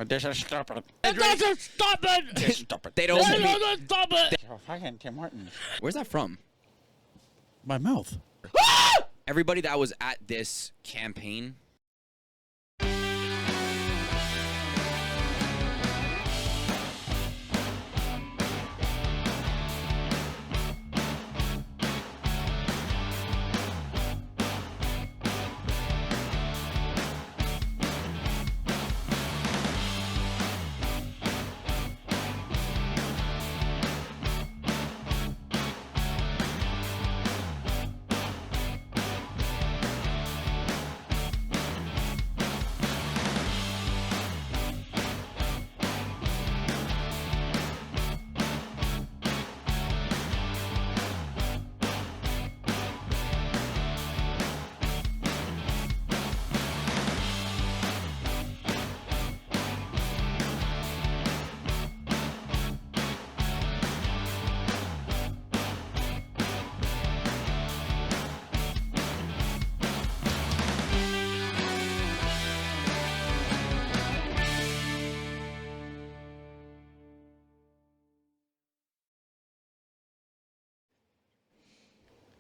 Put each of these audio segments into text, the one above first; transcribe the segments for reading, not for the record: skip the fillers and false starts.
This is stupid. It doesn't stop it! This is stupid. They don't stop it! Oh, fucking Tim Hortons. Where's that from? My mouth. Everybody that was at this campaign.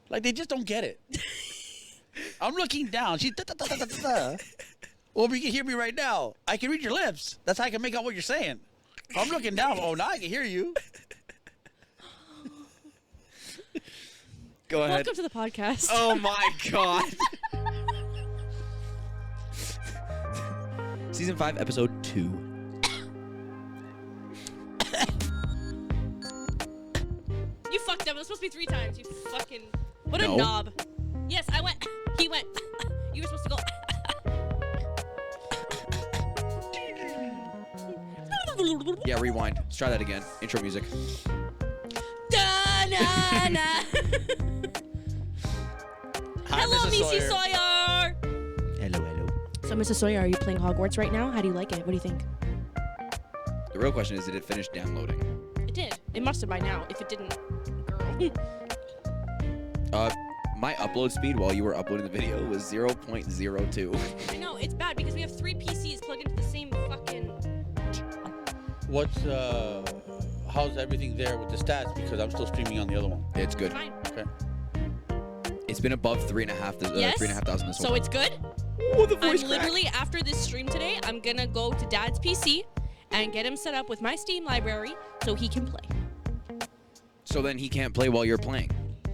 Like, they just don't get it. I'm looking down. She's da-da-da-da-da-da. Well, you can hear me right now. I can read your lips. That's how I can make out what you're saying. I'm looking down. Oh, now I can hear you. Go ahead. Welcome to the podcast. Oh my god. Season 5, episode 2. You fucked up. It was supposed to be 3 times. You fucking... What No. a knob. Yes, I went. He went. You were supposed to go. Yeah, rewind. Let's try that again. Intro music. Da-na-na. Hi, Hello, Mrs. Missy Sawyer. Sawyer. Hello, hello. So, Mrs. Sawyer, are you playing Hogwarts right now? How do you like it? What do you think? The real question is, did it finish downloading? It did. It must have by now. If it didn't, girl. My upload speed while you were uploading the video was 0.02. I know. It's bad because we have 3 PCs plugged into the same fucking... What's, how's everything there with the stats? Because I'm still streaming on the other one. It's good. Fine. Okay. It's been above 3,500 Yes? 3,500 this So one. it's good? Oh, the I'm voice crack. literally, after this stream today, I'm gonna go to Dad's PC and get him set up with my Steam library so he can play. So then he can't play while you're playing.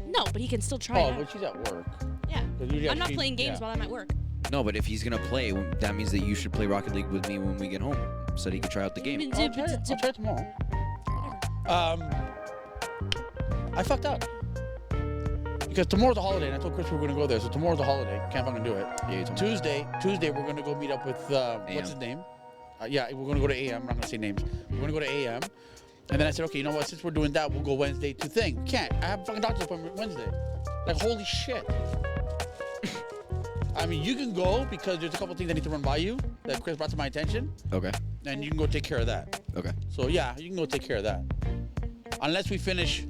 No, but he can still try Oh, it but out. she's at work. Yeah. 'Cause usually I I'm not stream- playing games yeah. while I'm at work. No, but if he's gonna play, that means that you should play Rocket League with me when we get home, so that he can try out the game. I'll try it tomorrow. I fucked up. Because tomorrow's a holiday, and I told Chris we were going to go there, so tomorrow's a holiday. Can't fucking do it. Yeah, you told me. Tuesday, we're going to go meet up with, what's his name? Yeah, we're going to go to AM. I'm not going to say names. We're going to go to AM. And then I said, okay, you know what? Since we're doing that, we'll go Wednesday to thing. Can't. I have a fucking doctor's appointment Wednesday. Like, holy shit. I mean, you can go because there's a couple things I need to run by you that Chris brought to my attention, Okay. and you can go take care of that. Okay. So yeah, you can go take care of that. Unless we finish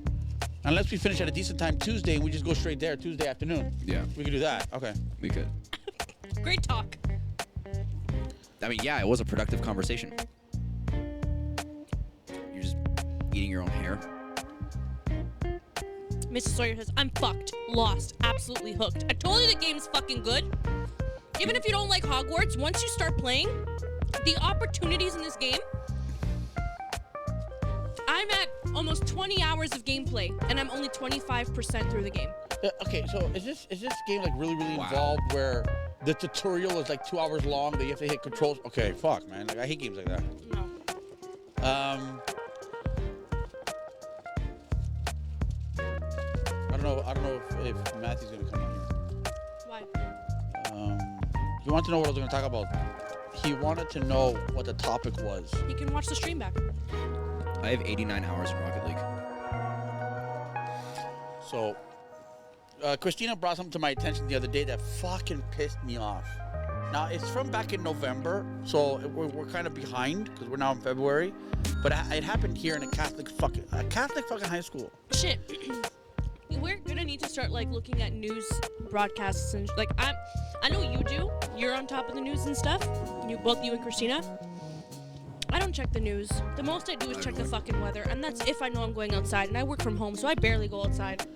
at a decent time Tuesday and we just go straight there Tuesday afternoon. Yeah, We could do that. Okay. we could. Great talk. I mean, yeah, it was a productive conversation. You're just eating your own hair. Mrs. Sawyer says, I'm fucked, lost, absolutely hooked. I told you the game's fucking good. Even if you don't like Hogwarts, once you start playing, the opportunities in this game, I'm at almost 20 hours of gameplay, and I'm only 25% through the game. Okay, so is this game like really Wow. involved where the tutorial is like 2 hours long that you have to hit controls? Okay, fuck, man. Like I hate games like that. No. I don't know if Matthew's gonna come on here. Why? He wanted to know what I was gonna talk about. He wanted to know what the topic was. You can watch the stream back. I have 89 hours in Rocket League. So, Christina brought something to my attention the other day that fucking pissed me off. Now, it's from back in November, so we're kind of behind because we're now in February. But it happened here in a Catholic fucking high school. Shit. We're gonna need to start like looking at news broadcasts and like I know you do. You're on top of the news and stuff. Both you and Christina. don't check the news. The most I do is check the fucking weather, and that's if I know I'm going outside. And I work from home, so I barely go outside.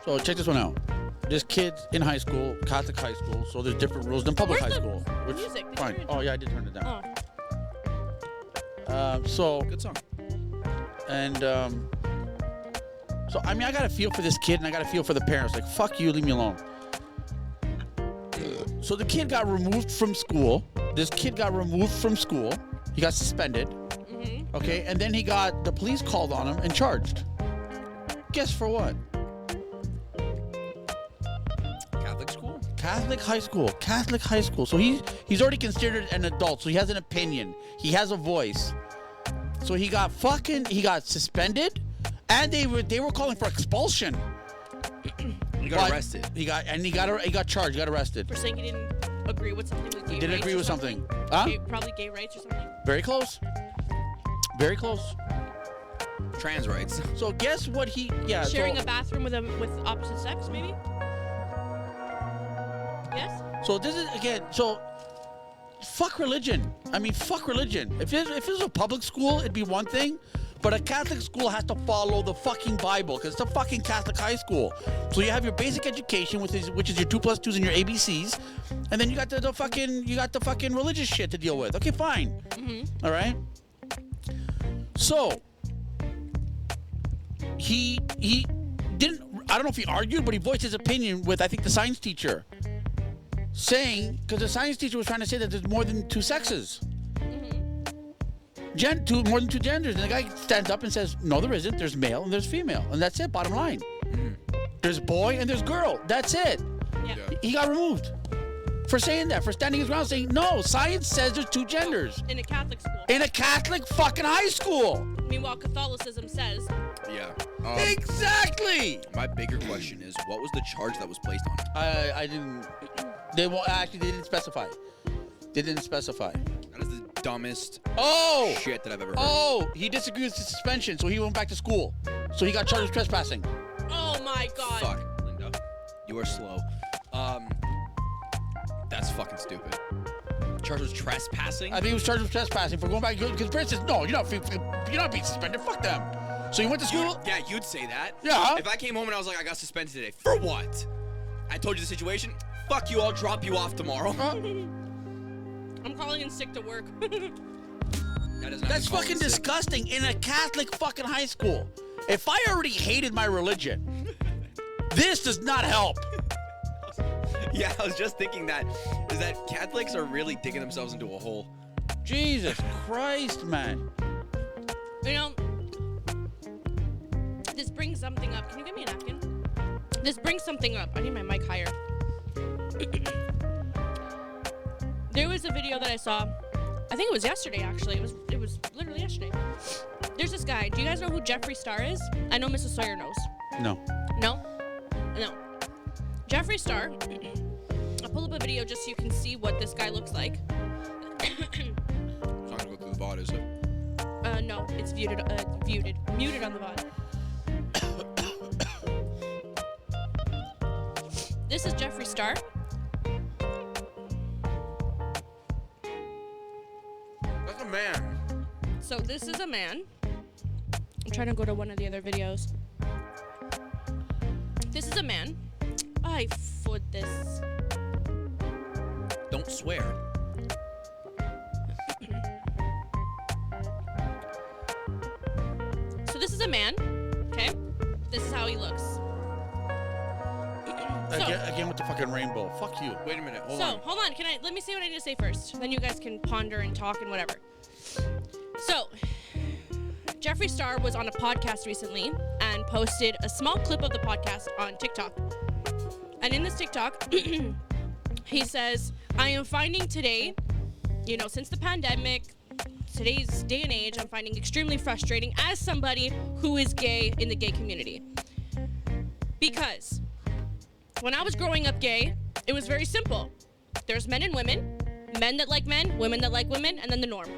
So check this one out. There's kids in high school, Catholic high school, so there's different rules than public Where's high the school. Which music? Did you fine. turn it Oh down? yeah, I did turn it down. Oh. So Good song. and so I mean I gotta feel for this kid and I gotta feel for the parents. Like fuck you, leave me alone. So the kid got removed from school. This kid got removed from school. He got suspended. Mm-hmm. Okay, and then the police called on him and charged. Guess for what? Catholic school? Catholic high school. Catholic high school. So he's already considered an adult. So he has an opinion. He has a voice. So he got suspended, and they were calling for expulsion. He got But arrested. He got charged. He got arrested. For saying he didn't agree with something with gay He didn't rights agree or with something. Huh? Probably gay rights or something. Very close. Very close. Trans rights. So guess what he? Yeah. Sharing so, a bathroom with opposite sex, maybe? Yes? So this is again. So fuck religion. I mean, fuck religion. If it was a public school, it'd be one thing. But a Catholic school has to follow the fucking Bible because it's a fucking Catholic high school. So you have your basic education, which is your 2 + 2s and your ABCs, and then you got the fucking religious shit to deal with. Okay, fine. Mm-hmm. All right. So he didn't. I don't know if he argued, but he voiced his opinion with I think the science teacher, saying because the science teacher was trying to say that there's more than 2 sexes. More than 2 genders, and the guy stands up and says, "No, there isn't. There's male and there's female, and that's it. Bottom line. There's boy and there's girl. That's it." Yeah. He got removed for saying that, for standing his ground, saying, "No, science says there's 2 genders In a Catholic school. in a Catholic fucking high school." Meanwhile, Catholicism says Yeah. Exactly. My bigger question is, what was the charge that was placed on him? I didn't. They didn't specify. They didn't specify. That is the dumbest shit that I've ever heard. Oh, he disagreed with the suspension, so he went back to school. So he got charged with trespassing. Oh my god. Fuck, Linda. You are slow. That's fucking stupid. Charged with trespassing? I think he was charged with trespassing for going back because parents says, "No, you're not being suspended. Fuck them." So he went to school. You'd say that. Yeah. If I came home and I was like, I got suspended today. For what? I told you the situation. Fuck you, I'll drop you off tomorrow. I'm calling in sick to work. That is not That's calling fucking sick. disgusting in a Catholic fucking high school. If I already hated my religion, this does not help. Yeah, I was just thinking that. Is that Catholics are really digging themselves into a hole. Jesus Christ, man. You know, this brings something up. Can you give me a napkin? This brings something up. I need my mic higher. There was a video that I saw. I think it was yesterday, actually. It was literally yesterday. There's this guy. Do you guys know who Jeffree Star is? I know Mrs. Sawyer knows. No. No? No. Jeffree Star. I'll pull up a video just so you can see what this guy looks like. It's not gonna go through the VOD, is it? No, it's muted on the VOD. This is Jeffree Star. That's a man. So this is a man. I'm trying to go to one of the other videos. This is a man. I foot this. Don't swear. So this is a man. Okay. This is how he looks. Again with the fucking rainbow. Fuck you. Wait a minute, hold So on. hold on. Let me say what I need to say first. Then you guys can ponder and talk and whatever. So Jeffree Star was on a podcast recently and posted a small clip of the podcast on TikTok. And in this TikTok, he says, "I am finding today, since the pandemic, today's day and age, I'm finding extremely frustrating as somebody who is gay in the gay community. Because when I was growing up gay, it was very simple. There's men and women, men that like men, women that like women, and then the norm.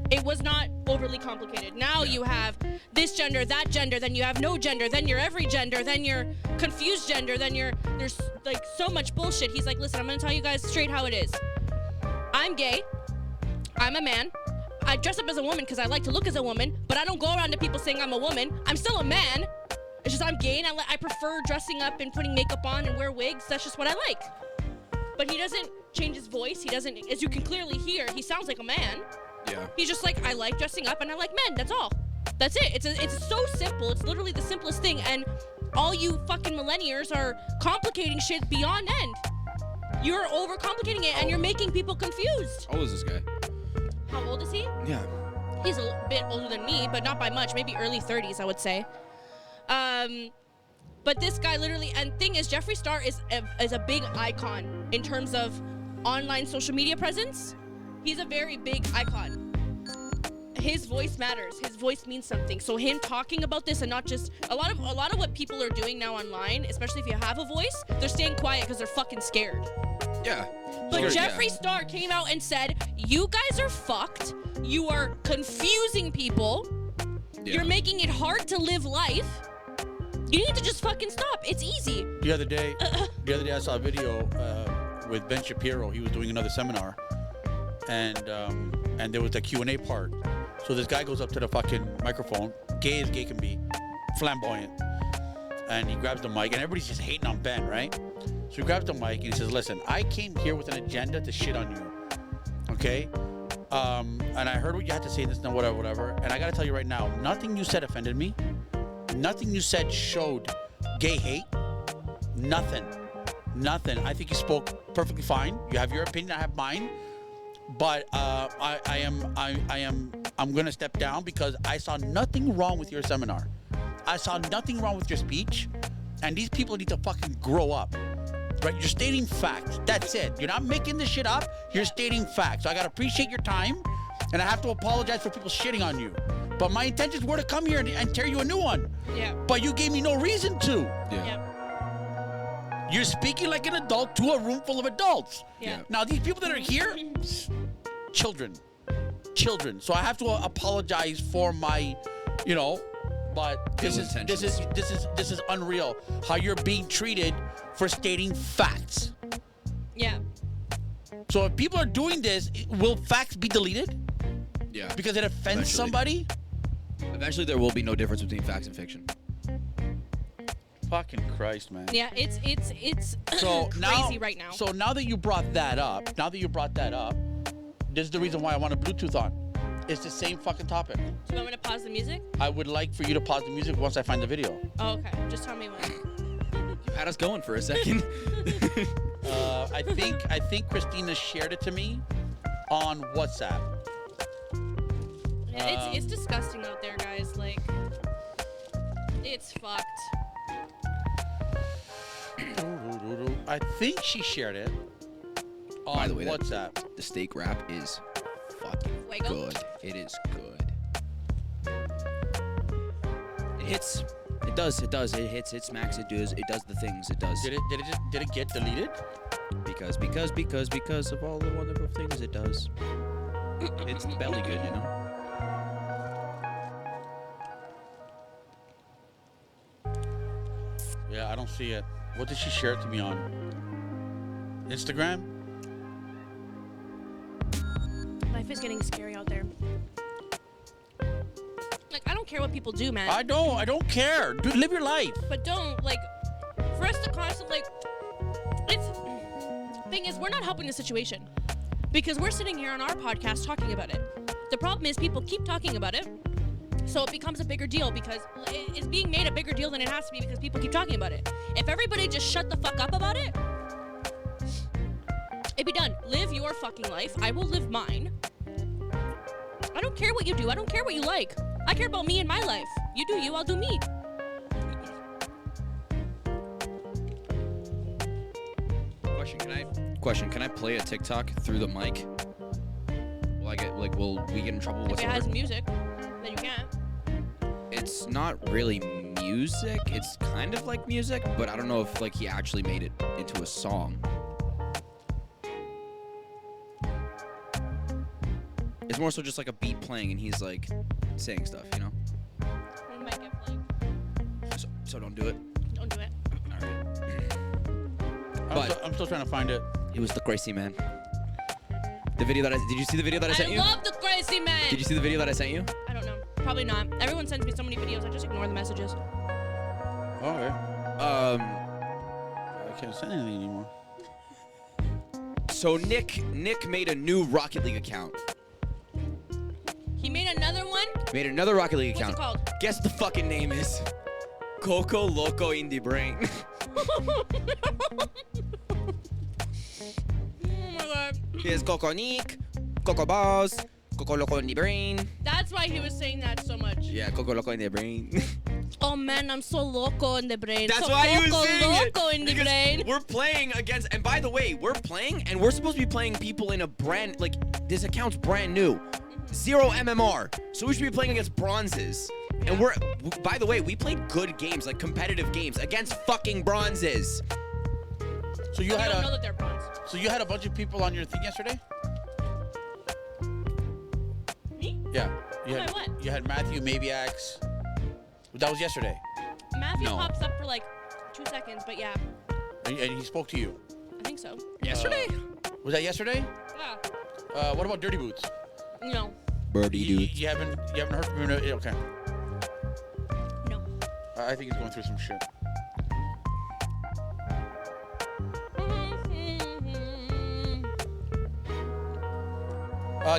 It was not overly complicated. Now you have this gender, that gender, then you have no gender, then you're every gender, then you're confused gender, then there's like so much bullshit." He's like, "Listen, I'm gonna tell you guys straight how it is. I'm gay. I'm a man. I dress up as a woman because I like to look as a woman, but I don't go around to people saying I'm a woman. I'm still a man. It's just I'm gay, and I prefer dressing up and putting makeup on and wear wigs. That's just what I like. But he doesn't change his voice. He doesn't, as you can clearly hear, he sounds like a man. Yeah. He's just like, I like dressing up and I like men. That's all. That's it. It's so simple. It's literally the simplest thing. And all you fucking millennials are complicating shit beyond end. You're overcomplicating it and you're making people confused. How old is this guy? How old is he? Yeah. He's a bit older than me, but not by much. Maybe early 30s, I would say. But this guy literally, and thing is, Jeffree Star is a big icon in terms of online social media presence. He's a very big icon. His voice matters. His voice means something. So him talking about this and not just a lot of what people are doing now online, especially if you have a voice, they're staying quiet because they're fucking scared. Yeah. But Sure, Jeffree yeah. Star came out and said, "You guys are fucked. You are confusing people. Yeah. You're making it hard to live life. You need to just fucking stop. It's easy." The other day I saw a video with Ben Shapiro. He was doing another seminar, and there was the Q&A part. So this guy goes up to the fucking microphone, gay as gay can be, flamboyant, and he grabs the mic, and everybody's just hating on Ben, right? So he grabs the mic and he says, "Listen, I came here with an agenda to shit on you, okay? And I heard what you had to say, this and whatever. And I gotta tell you right now, nothing you said offended me. Nothing you said showed gay hate. Nothing. I think you spoke perfectly fine. You have your opinion, I have mine. But I'm gonna step down because I saw nothing wrong with your seminar. I saw nothing wrong with your speech, and these people need to fucking grow up. Right? You're stating facts. That's it. You're not making this shit up. You're stating facts. So I gotta appreciate your time, and I have to apologize for people shitting on you. But my intentions were to come here and tear you a new one. Yeah. But you gave me no reason to. Yeah. You're speaking like an adult to a room full of adults. Yeah. Now these people that are here, children. So I have to apologize for my, but this is unreal how you're being treated for stating facts. Yeah. So if people are doing this, will facts be deleted Yeah. because it offends Eventually. somebody? Eventually, there will be no difference between facts and fiction. Fucking Christ, man. Yeah. It's So crazy now, right now. So now that you brought that up, this is the reason why I want a Bluetooth on. It's the same fucking topic. Do you want me to pause the music? I would like for you to pause the music once I find the video. Oh, okay. Just tell me when. You had us going for a second. I think Christina shared it to me on WhatsApp. Yeah, it's disgusting out there, guys. Like, it's fucked. I think she shared it on By the way, WhatsApp. The steak wrap is fucking Fuego? good. It is good. It hits. It does. It hits. It smacks. It does. It does the things. It does. Did it get deleted? Because of all the wonderful things it does. It's belly good, you know. Yeah, I don't see it. What did she share it to me on? Instagram? Life is getting scary out there. Like, I don't care what people do, man. I don't care. Dude, live your life. But don't, like, for us to constantly, thing is, we're not helping the situation. Because we're sitting here on our podcast talking about it. The problem is people keep talking about it, so it becomes a bigger deal because it's being made a bigger deal than it has to be because people keep talking about it. If everybody just shut the fuck up about it, it'd be done. Live your fucking life. I will live mine. I don't care what you do. I don't care what you like. I care about me and my life. You do you, I'll do me. Question, can I play a TikTok through the mic? Will we get in trouble If it whatsoever? has music, then you can't. It's not really music. It's kind of like music, but I don't know if he actually made it into a song. It's more so just like a beat playing and he's saying stuff, you know? We might get flagged. So don't do it. Don't do it. All right. But I'm still trying to find it. it was the crazy man. The video that did you see the video that I sent you? I love the crazy man. Did you see the video that I sent you? I don't know. Probably not. Everyone sends me so many videos. I just ignore the messages. Okay. I can't send anything anymore. So Nick made a new Rocket League account. He made another one? Made another Rocket League What's account. it called? Guess what the fucking name is? Coco Loco in the Brain. Oh my god. Here's Coco Nick, Coco Boss, Coco Loco in the Brain. That's why he was saying that so much. Yeah, Coco Loco in the Brain. Oh man, I'm so loco in the brain. That's so why he was saying it. loco in the Because brain. we're playing against, and by the way, we're playing, and we're supposed to be playing people in a brand, like, this account's brand new. 0 MMR. So we should be playing against bronzes. And by the way, we played good games, like competitive games, against fucking bronzes. So you You had don't know a that they're bronze. so you had a bunch of people on your thing yesterday? Me? Yeah. You On had, my what? You had Matthew Mabiax. That was yesterday. Matthew No. pops up for like 2 seconds, but yeah, And he spoke to you. I think so. Yesterday? Was that yesterday? Yeah. What about Dirty Boots? No. Birdie dude. You haven't heard from him? Okay. No. I think he's going through some shit.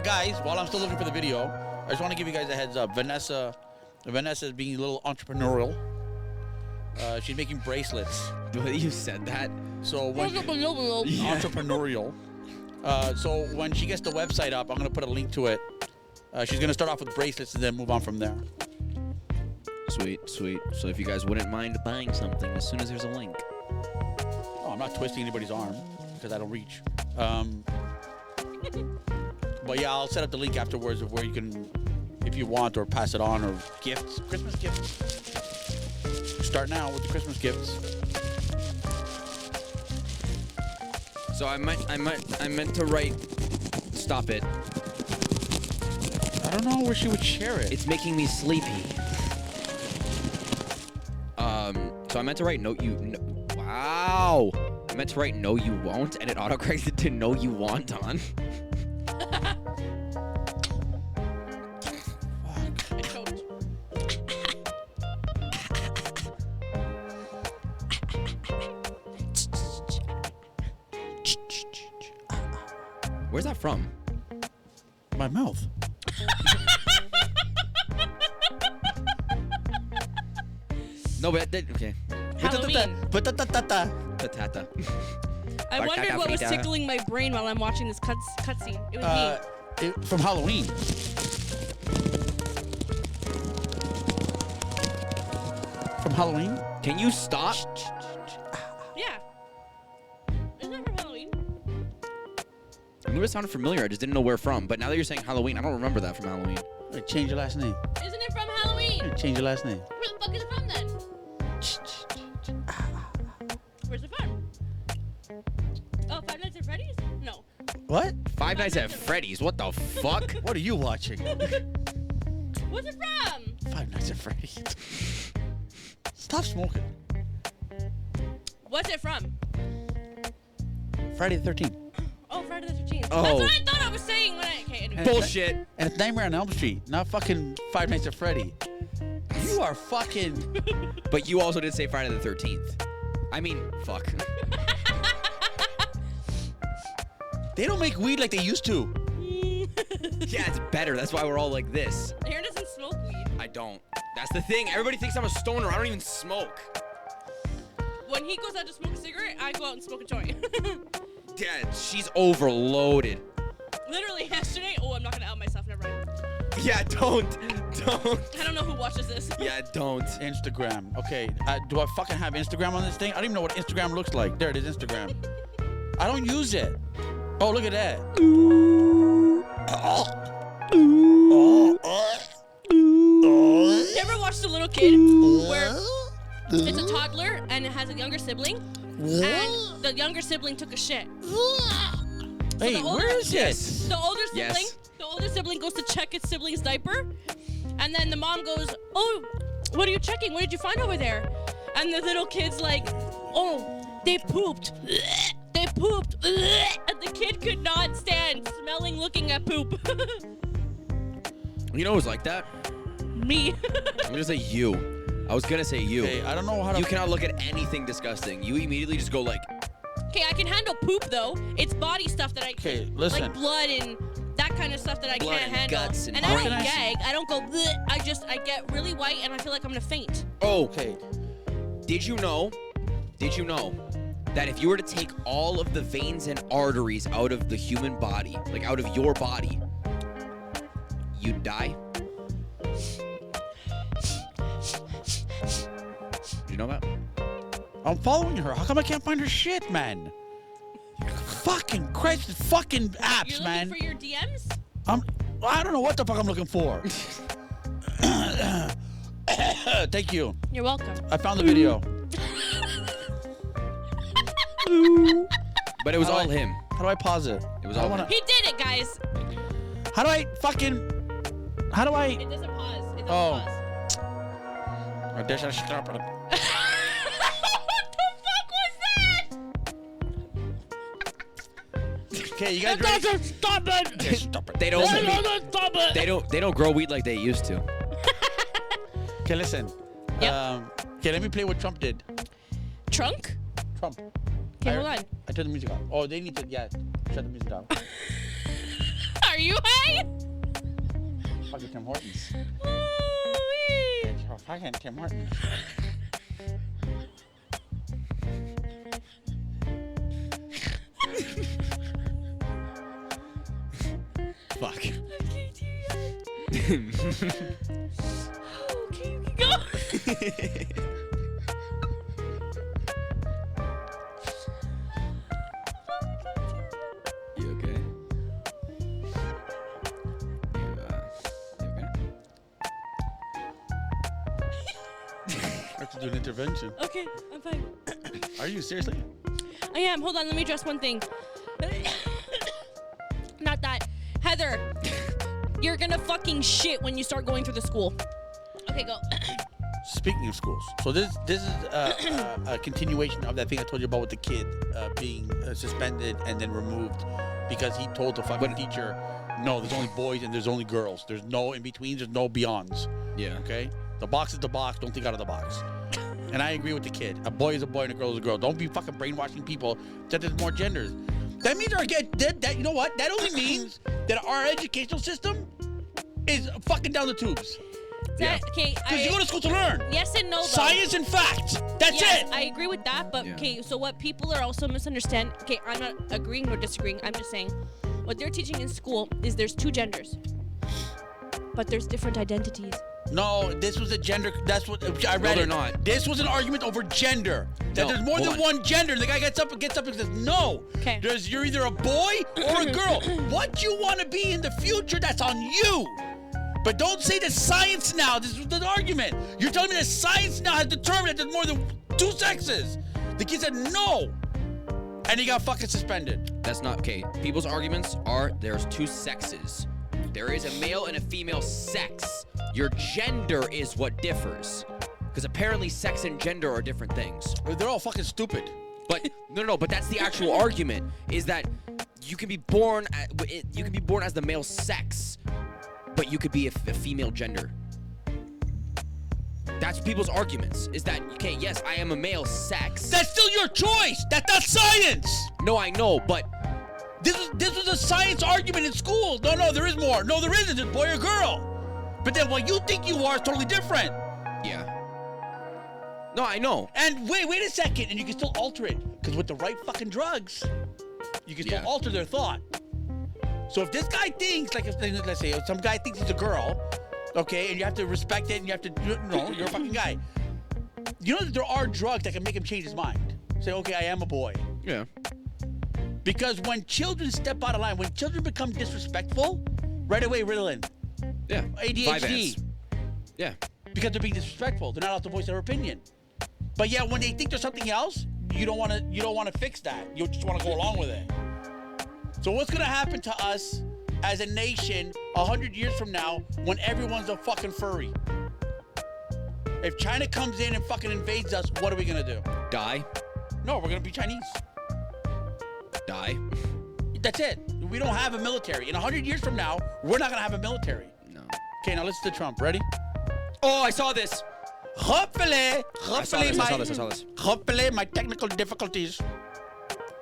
Guys, while I'm still looking for the video, I just want to give you guys a heads up. Vanessa is being a little entrepreneurial. She's making bracelets. You said that. So when entrepreneurial. So when she gets the website up, I'm gonna put a link to it. She's gonna start off with bracelets and then move on from there. Sweet. So if you guys wouldn't mind buying something as soon as there's a link. Oh, I'm not twisting anybody's arm because I don't reach. But yeah, I'll set up the link afterwards of where you can, if you want, or pass it on, or gifts, Christmas gifts. Start now with the Christmas gifts. So I meant to write. Stop it. I don't know where she would share it. It's making me sleepy. So I meant to write wow. I meant to write no you won't, and it autocorrected to no you want on. I choked. Where's that from? My mouth. No, but okay. Halloween. Patata. I wondered what was Frita. tickling my brain while I'm watching this cutscene. It was me. From Halloween. From Halloween? Can you stop? Yeah. Isn't that from Halloween? I knew it sounded familiar. I just didn't know where from. But now that you're saying Halloween, I don't remember that from Halloween. Hey, change your last name. Isn't it from Halloween? Hey, change your last name. Where the fuck is it from then? Where's it from? Oh, Five Nights at Freddy's? No. What? Five Nights at Freddy's. What the fuck? What are you watching? What's it from? Five Nights at Freddy's. Stop smoking. What's it from? Friday the 13th. Oh, Friday the 13th. Oh. That's what I thought I was saying when I... Okay, anyway. Bullshit. And it's Nightmare on Elm Street, not fucking Five Nights at Freddy. You are fucking... But you also did say Friday the 13th. I mean, fuck. They don't make weed like they used to. Yeah, it's better. That's why we're all like this. Aaron doesn't smoke weed. I don't. That's the thing. Everybody thinks I'm a stoner. I don't even smoke. When he goes out to smoke a cigarette, I go out and smoke a joint. Yeah, she's overloaded. Literally yesterday. Oh, I'm not gonna out myself. Never mind. Yeah, don't. I don't know who watches this. Yeah, don't. Instagram. Okay, do I fucking have Instagram on this thing? I don't even know what Instagram looks like. There it is, Instagram. I don't use it. Oh, look at that. You ever watched a little kid where it's a toddler and it has a younger sibling, and the younger sibling took a shit. Hey, the older- where is Yes. it? The older sibling, Yes. the older sibling goes to check its sibling's diaper, and then the mom goes, "Oh, what are you checking? What did you find over there?" And the little kid's like, "Oh, they pooped. They pooped." And the kid could not stand smelling, looking at poop. You know who's like that? Me. I'm gonna say you. I was gonna say you. Hey, I don't know how to. You cannot look at anything disgusting. You immediately just go like, Okay, I can handle poop though. It's body stuff that I Okay, can't. listen. Like blood and that kind of stuff that I Blood can't and handle. guts and I don't brains. gag. I don't go. Bleh. I get really white and I feel like I'm gonna faint. oh, Okay. Did you know that if you were to take all of the veins and arteries out of the human body, like out of your body, you'd die? Did you know that? I'm following her. How come I can't find her shit, man? Fucking Christ, fucking apps, You're man. looking for your DMs? I don't know what the fuck I'm looking for. Thank you. You're welcome. I found the video. But it was How all do I- him. How do I pause it? It was I all wanna- him. He did it, guys. How do I fucking? How do I? It doesn't pause. It doesn't Oh. pause. I guess I should stop it. What the fuck was that? Okay, you guys ready? Doesn't stop it. Just stop it. They don't. Doesn't stop it. They don't grow weed like they used to. Okay, listen. Yep. Okay, let me play what Trump did. Trunk? Trump. Okay, hold on. I turned the music off. Oh, they need to, shut the music down. Are you high? Fucking Tim Hortons. Ooh-wee. Fucking Tim Hortons. Fuck. Okay, you can go. You okay? You okay? I have to do an intervention. Okay, I'm fine. Are you seriously? I am. Hold on, let me address one thing. Not that. Heather, you're gonna fucking shit when you start going through the school. Okay, go. Speaking of schools, so this is a continuation of that thing I told you about with the kid being suspended and then removed because he told the fucking teacher, no, there's only boys and there's only girls. There's no in betweens. There's no beyonds. Yeah. Okay, the box is the box. Don't think out of the box. And I agree with the kid. A boy is a boy and a girl is a girl. Don't be fucking brainwashing people that there's more genders. That means that you know what? That only means that our educational system is fucking down the tubes. Okay, Because you go to school to learn. yes and no, though. Science and fact. That's Yes, it. I agree with that, but Yeah. okay, so what people are also misunderstanding, okay, I'm not agreeing or disagreeing, I'm just saying, what they're teaching in school is there's two genders, but there's different identities. No, this was a gender. That's what I read. they're it. not. This was an argument over gender. That No, there's more hold than on. one gender. The guy gets up and says, "No, 'Kay. you're either a boy or a girl. What you want to be in the future, that's on you." But don't say that science now. This was the argument. You're telling me that science now has determined that there's more than two sexes. The kid said no, and he got fucking suspended. That's not okay. People's arguments are there's two sexes. There is a male and a female sex. Your gender is what differs. Because apparently sex and gender are different things. They're all fucking stupid. But no, but that's the actual argument is that you can be born as the male sex, but you could be a female gender. That's people's arguments. Is that okay? Yes, I am a male sex. That's still your choice. That's not science. No, I know, but This was a science argument in school. No, there is more. No, there isn't. It's boy or girl. But then what you think you are is totally different. yeah. No, I know. And wait a second, and you can still alter it. Because with the right fucking drugs, you can still Yeah. alter their thought. So if this guy thinks, like, let's say some guy thinks he's a girl, okay, and you have to respect it, and you have to, you're a fucking guy. You know that there are drugs that can make him change his mind. Say, okay, I am a boy. Yeah. Because when children step out of line, when children become disrespectful, right away, Ritalin, Yeah. ADHD. 5 Yeah. Because they're being disrespectful. They're not allowed to voice their opinion. But yeah, when they think there's something else, you don't want to fix that. You just want to go along with it. So what's gonna happen to us as a nation 100 years from now when everyone's a fucking furry? If China comes in and fucking invades us, what are we gonna do? Die. No, we're gonna be Chinese. Die. That's it. We don't have a military. In 100 years from now, we're not gonna have a military. No. Okay, now listen to Trump. Ready? Oh, I saw this. Hopefully, I saw this. hopefully my technical difficulties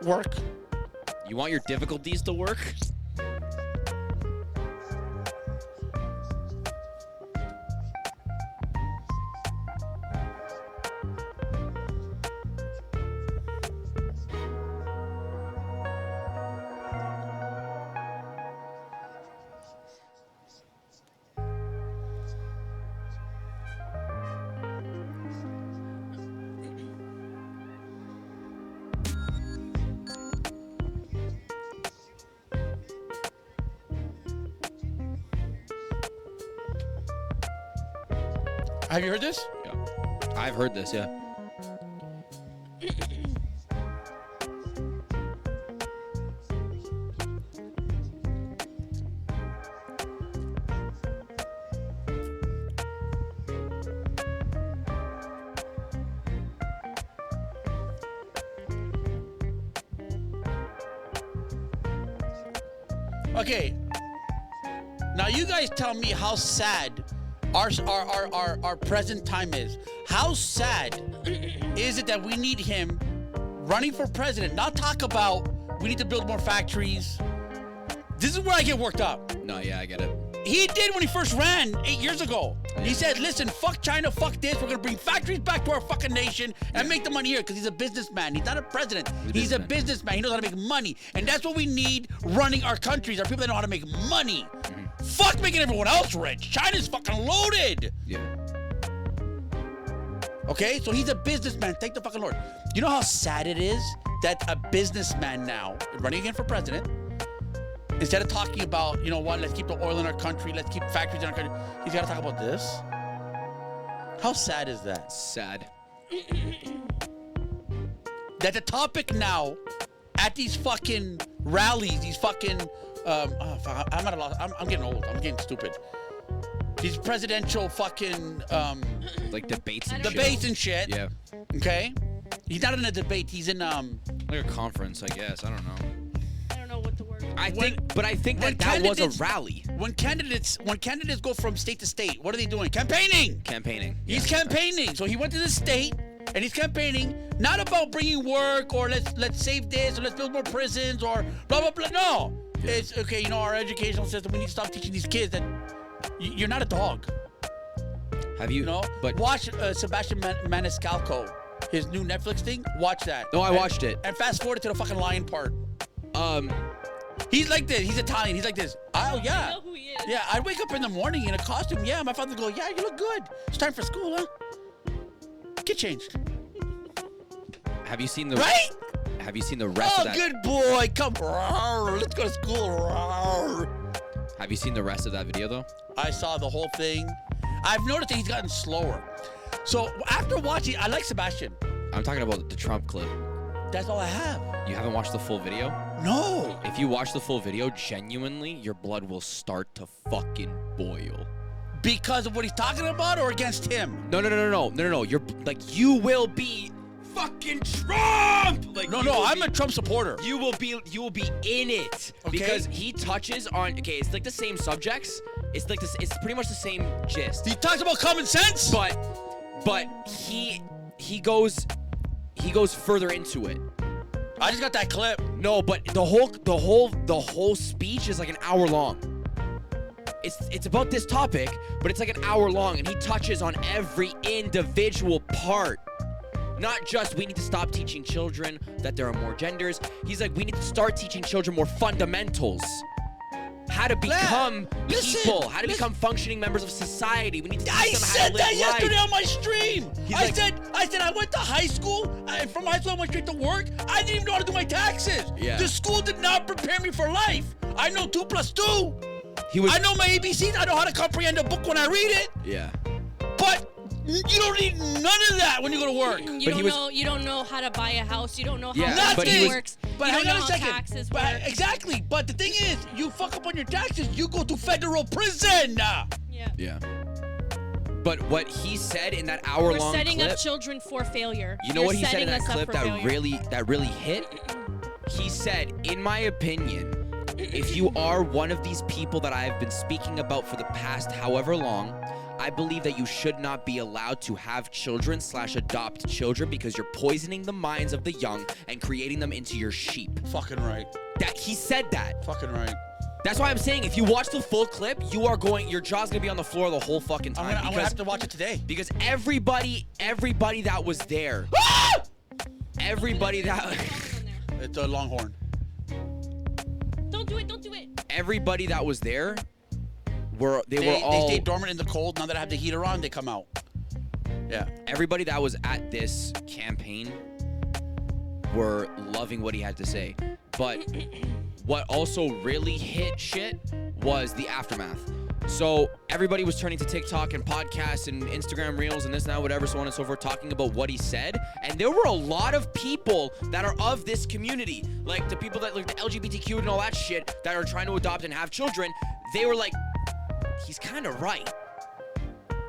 work. You want your difficulties to work? Have you heard this? Yeah. I've heard this, yeah. Okay. Now you guys tell me how sad our present time is. How sad is it that we need him running for president? Not talk about we need to build more factories. This is where I get worked up. No, yeah, I get it. He did when he first ran 8 years ago. He said, listen, fuck China, fuck this. We're going to bring factories back to our fucking nation and make the money here because he's a businessman. He's not a president. He's a businessman. He knows how to make money. And that's what we need running our countries, are people that know how to make money. Fuck making everyone else rich. China's fucking loaded. Yeah. Okay? So he's a businessman. Thank the fucking Lord. You know how sad it is that a businessman now, running again for president, instead of talking about, you know what, let's keep the oil in our country, let's keep factories in our country, he's got to talk about this? How sad is that? Sad. That the topic now at these fucking rallies, these fucking, I'm at a loss. I'm getting old. I'm getting stupid. These presidential fucking, Like debates and debates shit. and shit. Yeah. Okay? He's not in a debate. He's in, Like a conference, I guess. I don't know. I don't know what the word is. I When- think when that was a candidates- rally. when candidates go from state to state, what are they doing? Campaigning. Campaigning. He's Yeah. campaigning. So he went to the state and he's campaigning not about bringing work or let's save this or let's build more prisons or blah blah blah. No. Yeah. It's okay, you know, our educational system, we need to stop teaching these kids that you're not a dog. Have you? You know? But watch Sebastian Maniscalco, his new Netflix thing. Watch that. No, I And- watched it. And fast forward to the fucking lion part. He's like this. He's Italian. He's like this. Oh yeah. I know who he is. Yeah, I'd wake up in the morning in a costume. Yeah, my father would go, yeah, you look good. It's time for school, huh? Get changed. have you seen the Right? Have you seen the rest Oh, of that? good boy. Come. Rawr, let's go to school. Rawr. Have you seen the rest of that video though? I saw the whole thing. I've noticed that he's gotten slower. So after watching, I like Sebastian. I'm talking about the Trump clip. That's all I have. You haven't watched the full video? No. If you watch the full video, genuinely, your blood will start to fucking boil. Because of what he's talking about or against him? No. You're like, you will be fucking Trump. Like, No, you no, will I'm be- a Trump supporter. You will be in it. Okay. Because he touches on, okay, it's like the same subjects. It's like this, it's pretty much the same gist. He talks about common sense. But he goes further into it. I just got that clip. No, but the whole speech is like an hour long. It's about this topic, but it's like an hour long, and he touches on every individual part. Not just we need to stop teaching children that there are more genders. He's like, we need to start teaching children more fundamentals. How to become listen, people, how to listen. become functioning members of society. We need to teach I them how said to live that yesterday life. on my stream. He's I like- said I went to high school. From high school I went straight to work. I didn't even know how to do my taxes. Yeah. The school did not prepare me for life. I know 2 + 2. He was, I know my ABCs. I know how to comprehend a book when I read it. yeah. But you don't need none of that when you go to work. You don't know how to buy a house. You don't know how Yeah, money but he was- works. But you hang don't on know a how second. taxes But, work. exactly. But the thing is, you fuck up on your taxes, you go to federal prison. Yeah. Yeah. But what he said in that We're hour-long setting clip, up children for failure. you know You're what he said in setting that us up clip for that failure. really hit? He said, in my opinion, if you are one of these people that I have been speaking about for the past however long, I believe that you should not be allowed to have children / adopt children because you're poisoning the minds of the young and creating them into your sheep. Fucking right. That he said that. Fucking right. That's why I'm saying if you watch the full clip, your jaw's gonna be on the floor the whole fucking time. I'm gonna have to watch it today. Because everybody that was there, everybody that It's a Longhorn. Don't do it. everybody that was there were They all stay dormant in the cold. Now that I have the heater on, they come out. Yeah. everybody that was at this campaign were loving what he had to say. But what also really hit shit was the aftermath. So everybody was turning to TikTok and podcasts and Instagram Reels and this and that, whatever, so on and so forth, talking about what he said. And there were a lot of people that are of this community, like the people that like the LGBTQ and all that shit that are trying to adopt and have children. They were like, he's kind of right.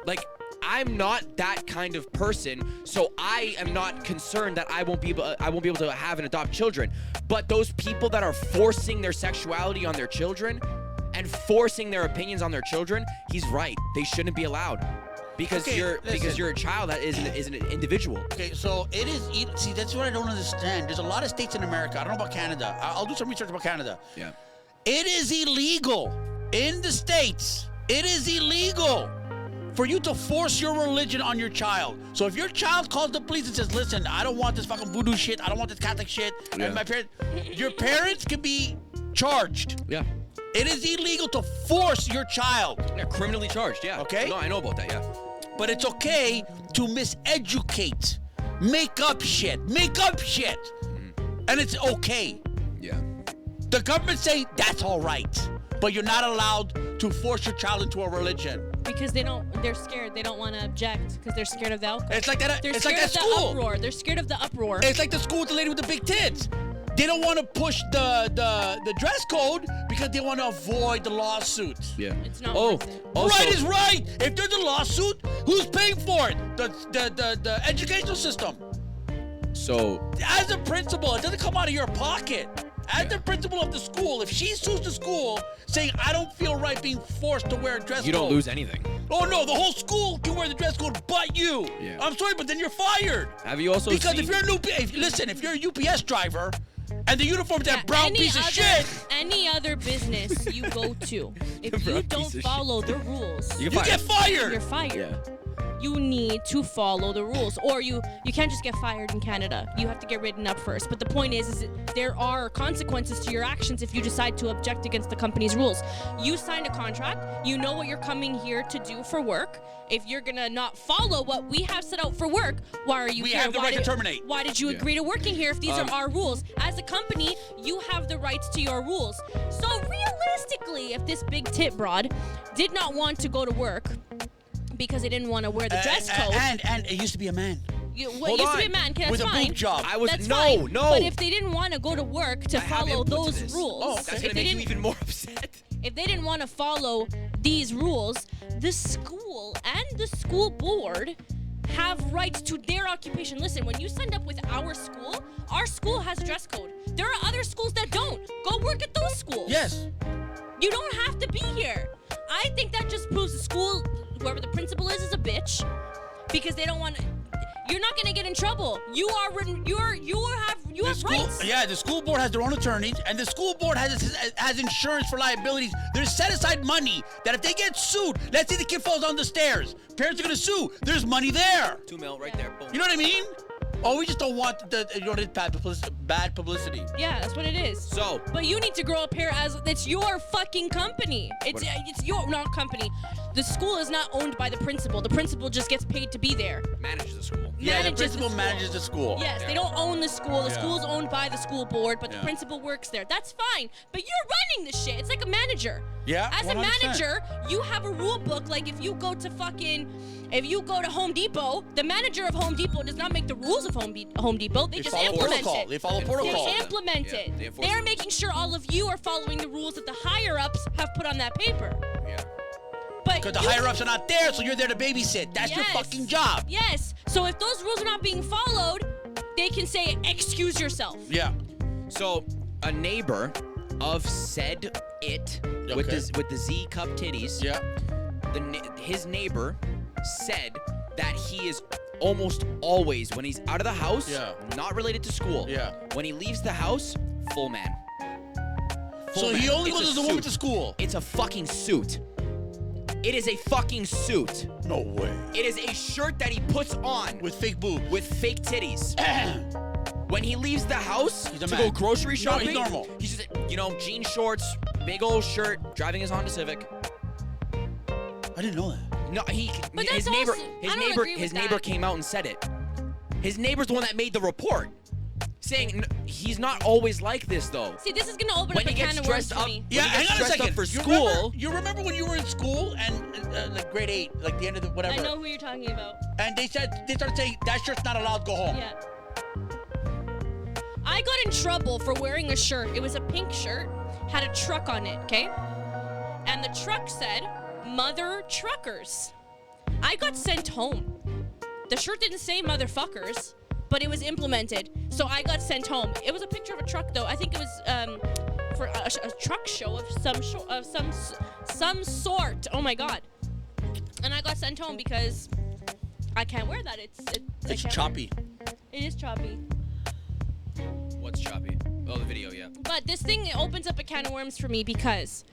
Like, I'm not that kind of person, so I am not concerned that I won't be able to have and adopt children. But those people that are forcing their sexuality on their children and forcing their opinions on their children, he's right. They shouldn't be allowed because you're a child that is an individual. Okay, so it is. See, that's what I don't understand. There's a lot of states in America. I don't know about Canada. I'll do some research about Canada. Yeah. It is illegal in the states. It is illegal for you to force your religion on your child. So if your child calls the police and says, listen, I don't want this fucking voodoo shit, I don't want this Catholic shit, Yeah. and your parents can be charged. Yeah. It is illegal to force your child. They're criminally charged, yeah. Okay. No, I know about that, yeah. But it's okay to miseducate, make up shit. And it's okay. Yeah. The government say that's all right, but you're not allowed to force your child into a religion. Because they're scared. They don't want to object because they're scared of the outcome. It's like that. They're It's scared like of that the school. uproar. They're scared of the uproar. It's like the school with the lady with the big tits. They don't want to push the dress code because they want to avoid the lawsuits. Yeah. It's not Oh, worth it. also, Right is right. If there's a lawsuit, who's paying for it? The educational system. so As a principal, it doesn't come out of your pocket. As the principal of the school, if she sues the school saying, I don't feel right being forced to wear a dress code. you don't lose anything. Oh no, the whole school can wear the dress code but you. Yeah. I'm sorry, but then you're fired. Have you also Because seen... if you're if you're a UPS driver and the uniform's that brown piece of shit, Any other business you go to, if you Brown don't piece of follow the rules, You you get get fired. you're fired. Yeah. You need to follow the rules, or you can't just get fired in Canada. You have to get written up first. But the point is that there are consequences to your actions if you decide to object against the company's rules. You signed a contract. You know what you're coming here to do for work. If you're gonna not follow what we have set out for work, why are you We here? have the Why right to did- terminate. Why did you agree to working here if these are our rules? As a company, you have the rights to your rules. So realistically, if this big tit broad did not want to go to work because they didn't want to wear the dress code. And it used to be a man. Hold Used to be a on. man. Okay, that's With a fine. boob job. That's no. fine. No. But if they didn't want to go to work to I have follow input to those this. rules, Oh, That's okay. gonna if they make you didn't, even more upset. if they didn't want to follow these rules, the school and the school board have rights to their occupation. Listen, when you signed up with our school has a dress code. There are other schools that don't. Go work at those schools. Yes. You don't have to be here. I think that just proves the school, whoever the principal is a bitch, because they don't want to. You're not gonna get in trouble. You have rights. Yeah, the school board has their own attorneys, and the school board has insurance for liabilities. There's set aside money that if they get sued, let's say the kid falls down the stairs, parents are gonna sue. There's money there. $2 million right there. Boom. You know what I mean? Oh, we just don't want bad publicity. Yeah, that's what it is. So, But you need to grow up here as it's your fucking company. It's your not company. The school is not owned by the principal. The principal just gets paid to be there. manages the school. Yeah, the Manages principal school. manages the school. Yes, they don't own the school. The Yeah. school's owned by the school board, but the Yeah. principal works there. That's fine. But you're running the shit. It's like a manager. Yeah, As 100%. a manager, you have a rule book. Like if you go to Home Depot, the manager of Home Depot does not make the rules of Home Depot. They just follow implement protocol. it. They follow protocol. They implement Yeah, it. they enforce They're it. making sure all of you are following the rules that the higher ups have put on that paper. Yeah. But Because the you- higher ups are not there, so you're there to babysit. That's your Yes. fucking job. Yes. So if those rules are not being followed, they can say, "Excuse yourself." Yeah. So a neighbor of said with the Z cup titties. Yeah. His neighbor said that he is almost always, when he's out of the house, not related to school. Yeah. When he leaves the house, full man. So he only goes as a woman to school. It's a fucking suit. It is a fucking suit. No way. It is a shirt that he puts on with fake boobs, with fake titties. When he leaves the house to man. go grocery shopping, he's normal. He's just, jean shorts, big old shirt, driving his Honda Civic. I didn't know that. No, But his that's neighbor, also- I his don't neighbor, agree with his that. neighbor came out and said it. His neighbor's the one that made the report, saying he's not always like this though. See, this is gonna open When up a he gets can of worms dressed for up, me. Yeah, when he hang gets on a dressed second. up for You school. You remember when you were in school and like grade 8, like the end of the whatever? I know who you're talking about. And they started saying that shirt's not allowed. Go home. Yeah. I got in trouble for wearing a shirt. It was a pink shirt, had a truck on it, okay? And the truck said, Mother Truckers. I got sent home. The shirt didn't say motherfuckers, but it was implemented. So I got sent home. It was a picture of a truck, though. I think it was for a truck show of some sort. Oh my god! And I got sent home because I can't wear that. It's choppy. It is choppy. What's choppy? Oh, the video, yeah. But this thing, it opens up a can of worms for me because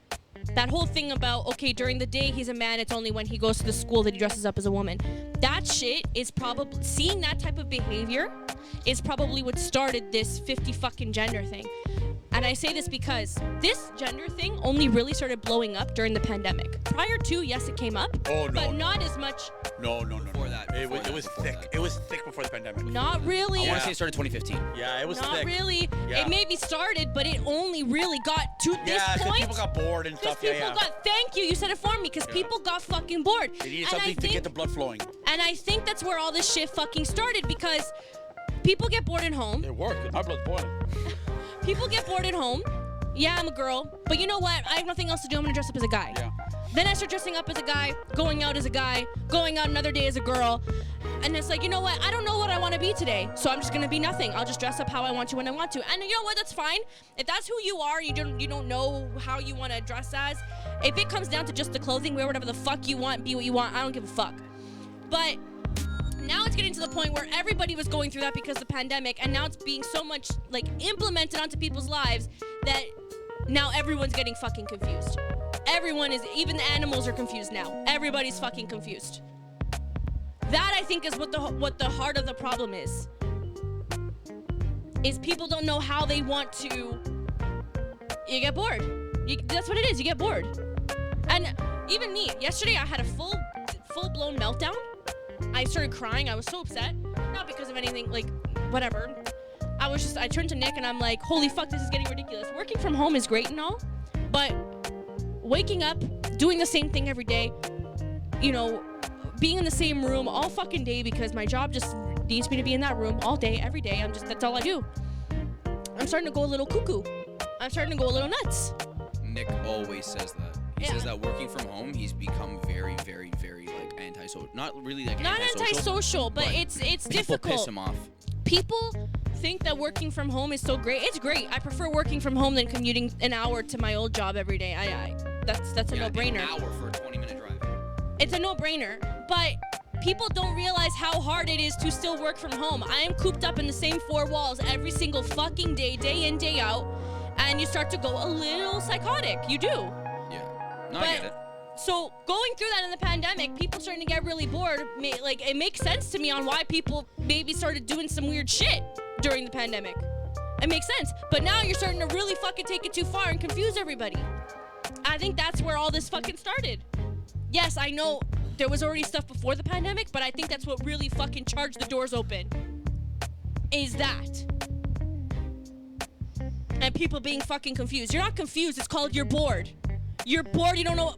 that whole thing about, okay, during the day he's a man, it's only when he goes to the school that he dresses up as a woman. That shit is probably, seeing that type of behavior is probably what started this 50 fucking gender thing. And I say this because this gender thing only really started blowing up during the pandemic. Prior to, yes, it came up, but not as much. No. Before that. It was thick. It was thick before the pandemic. Not really. I want to say it started 2015. Yeah, it was Not thick. really. Yeah. It maybe started, but it only really got to this Yeah, point. people got bored and Because stuff. people got, thank you, you said it for me, because people got fucking bored. They needed And something I to think, get the blood flowing. And I think that's where all this shit fucking started, because people get bored at home. It worked. My blood's boiling. People get bored at home. Yeah, I'm a girl, but you know what? I have nothing else to do. I'm gonna dress up as a guy. Yeah. Then I start dressing up as a guy, going out as a guy, going out another day as a girl. And it's like, you know what? I don't know what I want to be today, so I'm just gonna be nothing. I'll just dress up how I want to when I want to. And you know what? That's fine. If that's who you are, you don't know how you want to dress as. If it comes down to just the clothing, wear whatever the fuck you want, be what you want. I don't give a fuck. But now it's getting to the point where everybody was going through that because of the pandemic, and now it's being so much like implemented onto people's lives that now everyone's getting fucking confused. Everyone is, even the animals are confused now. Everybody's fucking confused. That, I think, is what the heart of the problem is people don't know how they want to. You get bored. That's what it is. You get bored. And even me, yesterday I had a full-blown meltdown. I started crying. I was so upset. Not because of anything, like, whatever. I turned to Nick and I'm like, holy fuck, this is getting ridiculous. Working from home is great and all, but waking up, doing the same thing every day, being in the same room all fucking day because my job just needs me to be in that room all day, every day. That's all I do. I'm starting to go a little cuckoo. I'm starting to go a little nuts. Nick always says that. He says that working from home, he's become very, very, very like antisocial. Not really like Not antisocial, but it's people difficult. piss him off. People think that working from home is so great. It's great. I prefer working from home than commuting an hour to my old job every day. That's a no-brainer. An hour for a 20-minute drive. It's a no-brainer, but people don't realize how hard it is to still work from home. I am cooped up in the same four walls every single fucking day, day in, day out, and you start to go a little psychotic. You do. Yeah. No, I get it. So going through that in the pandemic, people starting to get really bored. Like, it makes sense to me on why people maybe started doing some weird shit during the pandemic. It makes sense. But now you're starting to really fucking take it too far and confuse everybody. I think that's where all this fucking started. Yes, I know there was already stuff before the pandemic, but I think that's what really fucking charged the doors open. Is that. And people being fucking confused. You're not confused. It's called you're bored. You're bored. You don't know.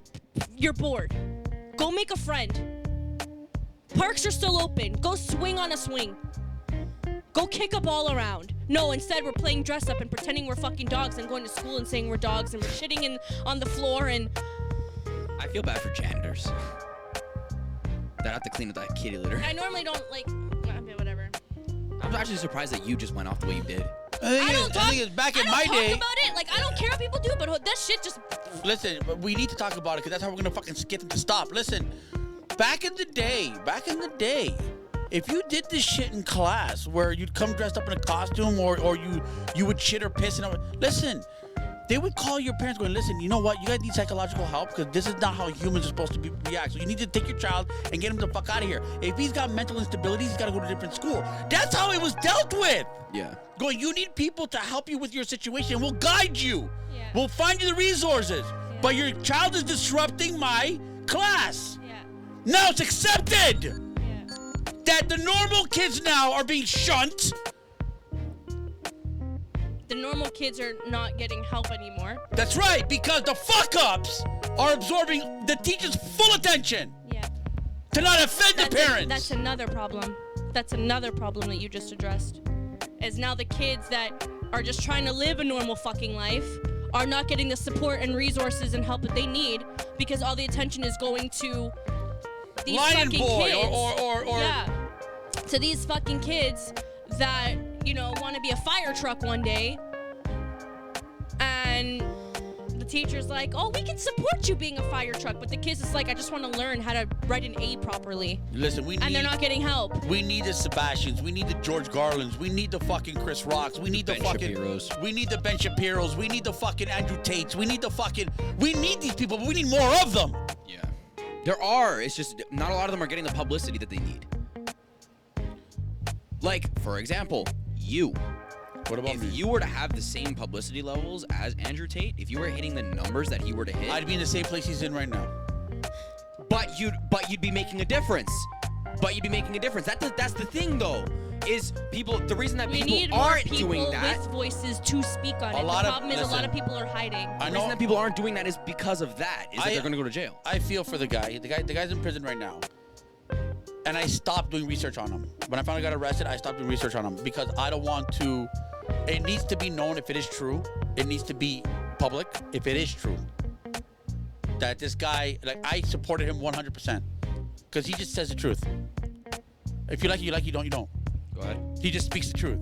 You're bored. Go make a friend. Parks are still open. Go swing on a swing. Go kick a ball around. No, instead we're playing dress up and pretending we're fucking dogs and going to school and saying we're dogs and we're shitting on the floor and... I feel bad for janitors that have to clean up that kitty litter. I normally don't, like... Whatever. I'm actually surprised that you just went off the way you did. I don't talk. The thing is, back in I my don't day, talk about it. Like, I don't care what people do, but that shit just. listen, we need to talk about it because that's how we're gonna fucking get them to stop. Listen, back in the day, if you did this shit in class where you'd come dressed up in a costume or you would shit or piss and listen, they would call your parents going, listen, you know what? You guys need psychological help because this is not how humans are supposed to react. So you need to take your child and get him the fuck out of here. If he's got mental instabilities, he's got to go to a different school. That's how it was dealt with. Yeah. Going, you need people to help you with your situation. We'll guide you. Yeah. We'll find you the resources. Yeah. But your child is disrupting my class. Yeah. Now it's accepted Yeah. that the normal kids now are being shunned. The normal kids are not getting help anymore. That's right, because the fuck-ups are absorbing the teacher's full attention Yeah. to not offend the parents. That's another problem. That's another problem that you just addressed. Is now the kids that are just trying to live a normal fucking life are not getting the support and resources and help that they need because all the attention is going to these Lion fucking boy kids. or Yeah. To these fucking kids that, you know, want to be a fire truck one day. And the teacher's like, oh, we can support you being a fire truck. But the kids is like, I just want to learn how to write an A properly. Listen, And they're not getting help. We need the Sebastians. We need the George Garlands. We need the fucking Chris Rocks. We need the Ben fucking Shapiros. We need the Ben Shapiros. We need the fucking Andrew Tates. We need these people, but we need more of them. Yeah. There are. It's just not a lot of them are getting the publicity that they need. Like, for example, you. What about If me? you were to have the same publicity levels as Andrew Tate, if you were hitting the numbers that he were to hit, I'd be in the same place he's in right now. but you'd be making a difference. That's the thing though. Is people the reason that We people need more aren't people doing that? with voices to speak on it. The problem is a lot of people are hiding. I The know. reason that people aren't doing that is because of that. Is that I- they're going to go to jail. I feel for the guy. The guy's in prison right now. And I stopped doing research on him. When I finally got arrested, I stopped doing research on him because I don't want to. It needs to be known if it is true. It needs to be public if it is true. That this guy, like, I supported him 100% because he just says the truth. If you like it, you like it. You don't, you don't. Go ahead. He just speaks the truth.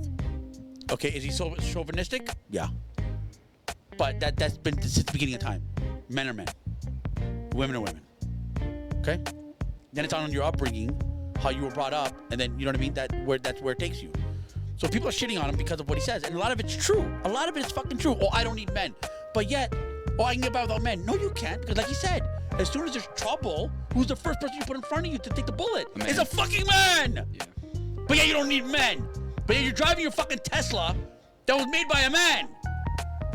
Okay, is he so chauvinistic? Yeah. But that's been since the beginning of time. Men are men. Women are women. Okay? Then it's on your upbringing, how you were brought up, and then, you know what I mean? That's where it takes you. So people are shitting on him because of what he says. And a lot of it's true. A lot of it is fucking true. Oh, I don't need men. But yet, oh, I can get by without men. No, you can't. Because like he said, as soon as there's trouble, who's the first person you put in front of you to take the bullet? A man. It's a fucking man! Yeah. But yeah, you don't need men. But yeah, you're driving your fucking Tesla that was made by a man.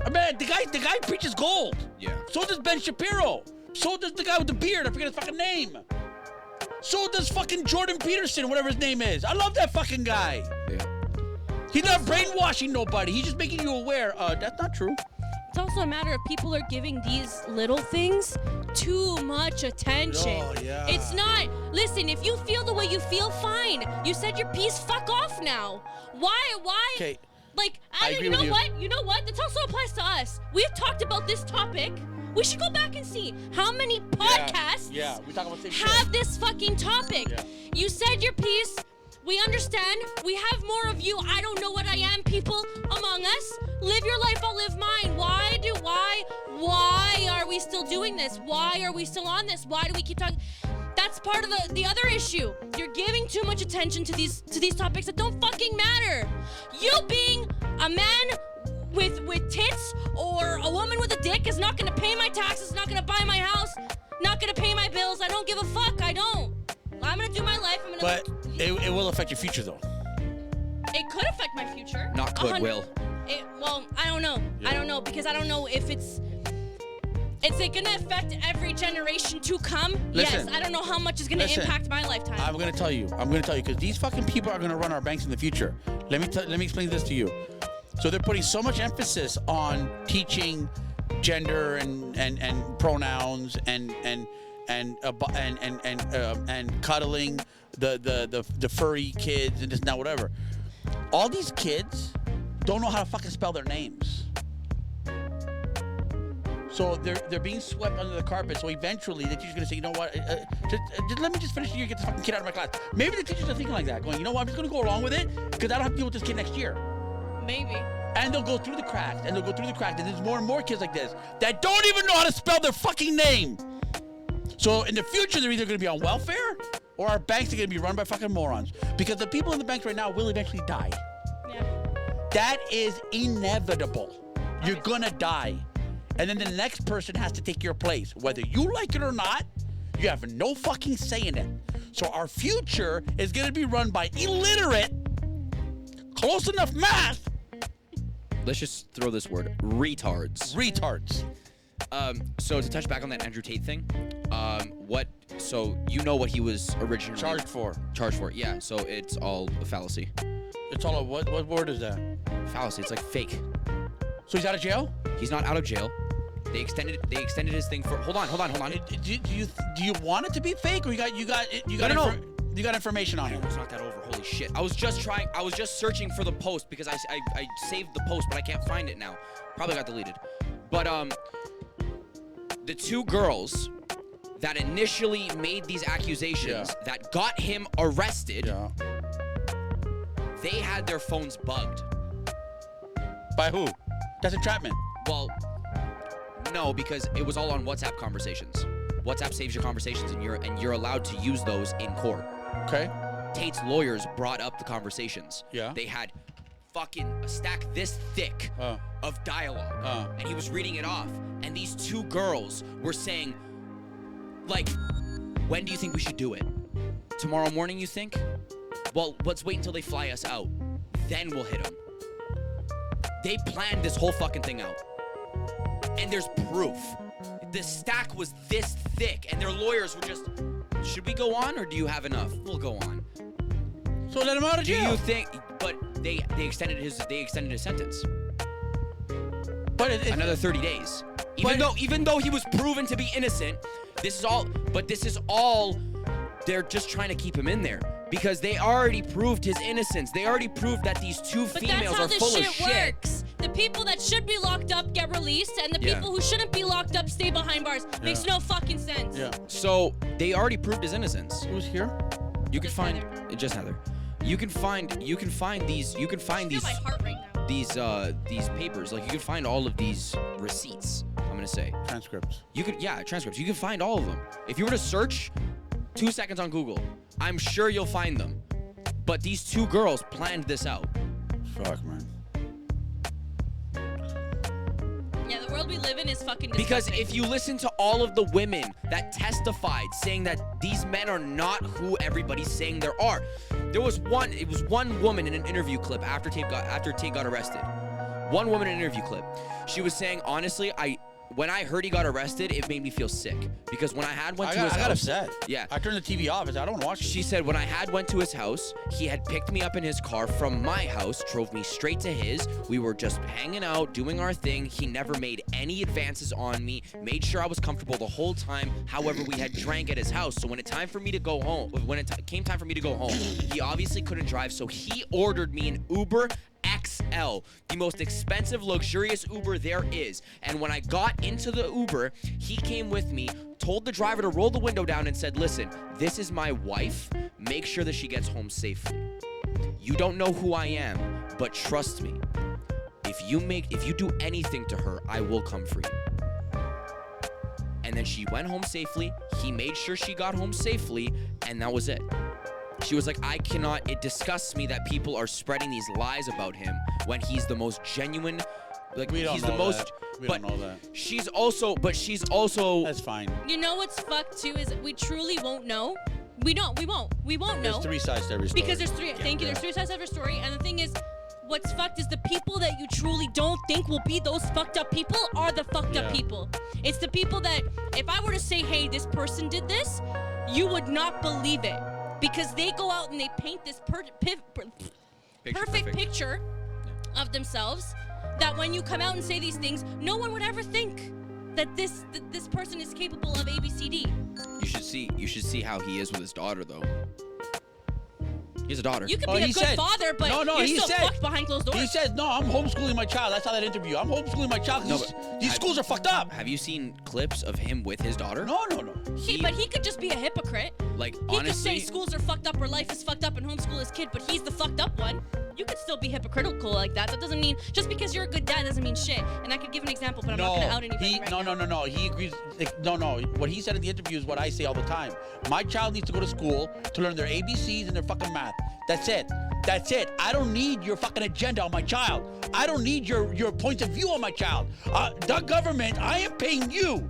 A man, the guy preaches gold. Yeah. So does Ben Shapiro. So does the guy with the beard. I forget his fucking name. So does fucking Jordan Peterson, whatever his name is. I love that fucking guy. Yeah. He's not brainwashing nobody. He's just making you aware. That's not true. It's also a matter of people are giving these little things too much attention. Oh, yeah. It's not. Listen, if you feel the way you feel, fine. You said your piece. Fuck off now. Why? Okay. Like, I Adam, agree you with know you. what? You know what? This also applies to us. We've talked about this topic. We should go back and see how many podcasts Yeah, we talk about the same have shit. this fucking topic. Yeah. You said your piece. We understand. We have more of you. I don't know what I am, people among us. Live your life, I'll live mine. Why are we still doing this? Why are we still on this? Why do we keep talking? That's part of the other issue. You're giving too much attention to these topics that don't fucking matter. You being a man with tits or a woman with a dick is not gonna pay my taxes, not gonna buy my house, not gonna pay my bills. I don't give a fuck. I don't. I'm gonna do my life. I'm gonna. But it will affect your future, though. It could affect my future. Not could, will. Well, I don't know. I don't know because I don't know if it's it gonna affect every generation to come. Listen. Yes. I don't know how much is gonna Listen. impact my lifetime. I'm gonna tell you because these fucking people are gonna run our banks in the future. Let me explain this to you. So they're putting so much emphasis on teaching gender and pronouns and cuddling the furry kids and this and that, whatever. All these kids don't know how to fucking spell their names. So they're being swept under the carpet. So eventually the teacher's gonna say, you know what? Just let me just finish the year, get this fucking kid out of my class. Maybe the teachers are thinking like that, going, you know what? I'm just gonna go along with it because I don't have to deal with this kid next year. Maybe. And they'll go through the cracks, and there's more and more kids like this that don't even know how to spell their fucking name. So in the future, they're either going to be on welfare, or our banks are going to be run by fucking morons. Because the people in the banks right now will eventually die. Yeah. That is inevitable. You're going to die. And then the next person has to take your place. Whether you like it or not, you have no fucking say in it. So our future is going to be run by illiterate, close enough math. Let's just throw this word, retards. Retards. So to touch back on that Andrew Tate thing, so you know what he was originally Charged for. Charged for, yeah. So it's all a fallacy. It's all a, what word is that? Fallacy, it's like fake. So he's out of jail? He's not out of jail. They extended his thing for, hold on. Do you want it to be fake, or you got No. You got information on it? Let's knock that over. Holy shit. I was just searching for the post because I saved the post, but I can't find it now. Probably got deleted. But the two girls that initially made these accusations that got him arrested, they had their phones bugged. By who? That's entrapment. Well, no, because it was all on WhatsApp conversations. WhatsApp saves your conversations, and you're allowed to use those in court. Okay. Tate's lawyers brought up the conversations. Yeah. They had fucking a stack this thick of dialogue, and he was reading it off. And these two girls were saying, like, when do you think we should do it? Tomorrow morning, you think? Well, let's wait until they fly us out. Then we'll hit them. They planned this whole fucking thing out. And there's proof. The stack was this thick, and their lawyers were just, should we go on, or do you have enough? We'll go on. So let him out of jail. Do you think? But they extended his sentence. But Another 30 days. Even though he was proven to be innocent, this is all. They're just trying to keep him in there because they already proved his innocence. They already proved that these two females are full of shit. But that's how this shit works. The people that should be locked up get released, and the people who shouldn't be locked up stay behind bars. Makes no fucking sense. Yeah. So they already proved his innocence. Who's here? You can find just Heather. You can find these. My heart right now. These papers. Like you can find all of these receipts. I'm gonna say Transcripts. Transcripts. You can find all of them. If you were to search 2 seconds on Google, I'm sure you'll find them. But these two girls planned this out. Fuck, man. Yeah, the world we live in is fucking disgusting. Because if you listen to all of the women that testified saying that these men are not who everybody's saying there are. It was one woman in an interview clip after Tate got arrested. One woman in an interview clip. She was saying, honestly, when I heard he got arrested, it made me feel sick. Because when I went to his house... I got upset. Yeah. I turned the TV off. I don't want to watch it. She said, when I went to his house, he had picked me up in his car from my house, drove me straight to his. We were just hanging out, doing our thing. He never made any advances on me, made sure I was comfortable the whole time. However, we had drank at his house. So when it came time for me to go home, he obviously couldn't drive. So he ordered me an Uber XL, the most expensive, luxurious Uber there is. And when I got into the Uber, he came with me, told the driver to roll the window down and said, listen, this is my wife. Make sure that she gets home safely. You don't know who I am, but trust me, if you do anything to her, I will come for you. And then she went home safely. He made sure she got home safely, and that was it. She was like, it disgusts me that people are spreading these lies about him when he's the most genuine, We don't know that. She's also. That's fine. You know what's fucked too is we truly won't know. We won't know. There's three sides to every story. Because there's three. Thank you. There's three sides to every story, and the thing is, what's fucked is the people that you truly don't think will be those fucked up people are the fucked up people. It's the people that if I were to say, hey, this person did this, you would not believe it. Because they go out and they paint this perfect picture of themselves that when you come out and say these things, no one would ever think that this person is capable of ABCD. You should see how he is with his daughter, though. He has a daughter. You could be a good father, but you're still fucked behind closed doors. He said, no, I'm homeschooling my child. I saw that interview. I'm homeschooling my child. These schools are fucked up. Have you seen clips of him with his daughter? No. But he could just be a hypocrite. Like, He honestly, could say schools are fucked up or life is fucked up and homeschool his kid, but he's the fucked up one. You could still be hypocritical like that. That doesn't mean just because you're a good dad doesn't mean shit. And I could give an example, but I'm not gonna out anybody right now. No. He agrees. No. What he said in the interview is what I say all the time. My child needs to go to school to learn their ABCs and their fucking math. That's it. I don't need your fucking agenda on my child. I don't need your point of view on my child. The government, I am paying you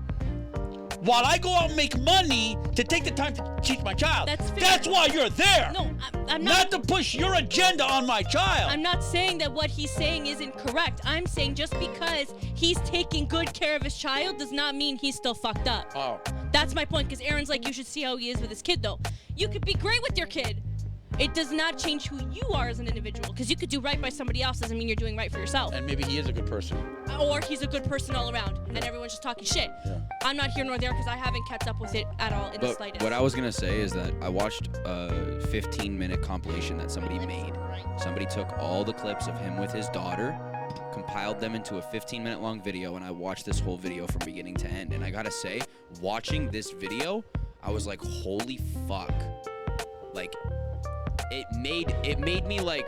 while I go out and make money to take the time to teach my child. That's fair. That's why you're there. No, I'm not. Not to push your agenda on my child. I'm not saying that what he's saying isn't correct. I'm saying just because he's taking good care of his child does not mean he's still fucked up. Oh. That's my point, because Aaron's like, you should see how he is with his kid, though. You could be great with your kid. It does not change who you are as an individual, because you could do right by somebody else doesn't mean you're doing right for yourself. And maybe he is a good person. Or he's a good person all around, and everyone's just talking shit. Yeah. I'm not here nor there because I haven't kept up with it at all in the but slightest. what I was gonna say is that I watched a 15-minute compilation that somebody made. Somebody took all the clips of him with his daughter, compiled them into a 15-minute long video, and I watched this whole video from beginning to end. And I gotta say, watching this video, I was like, holy fuck. Like, it made me like,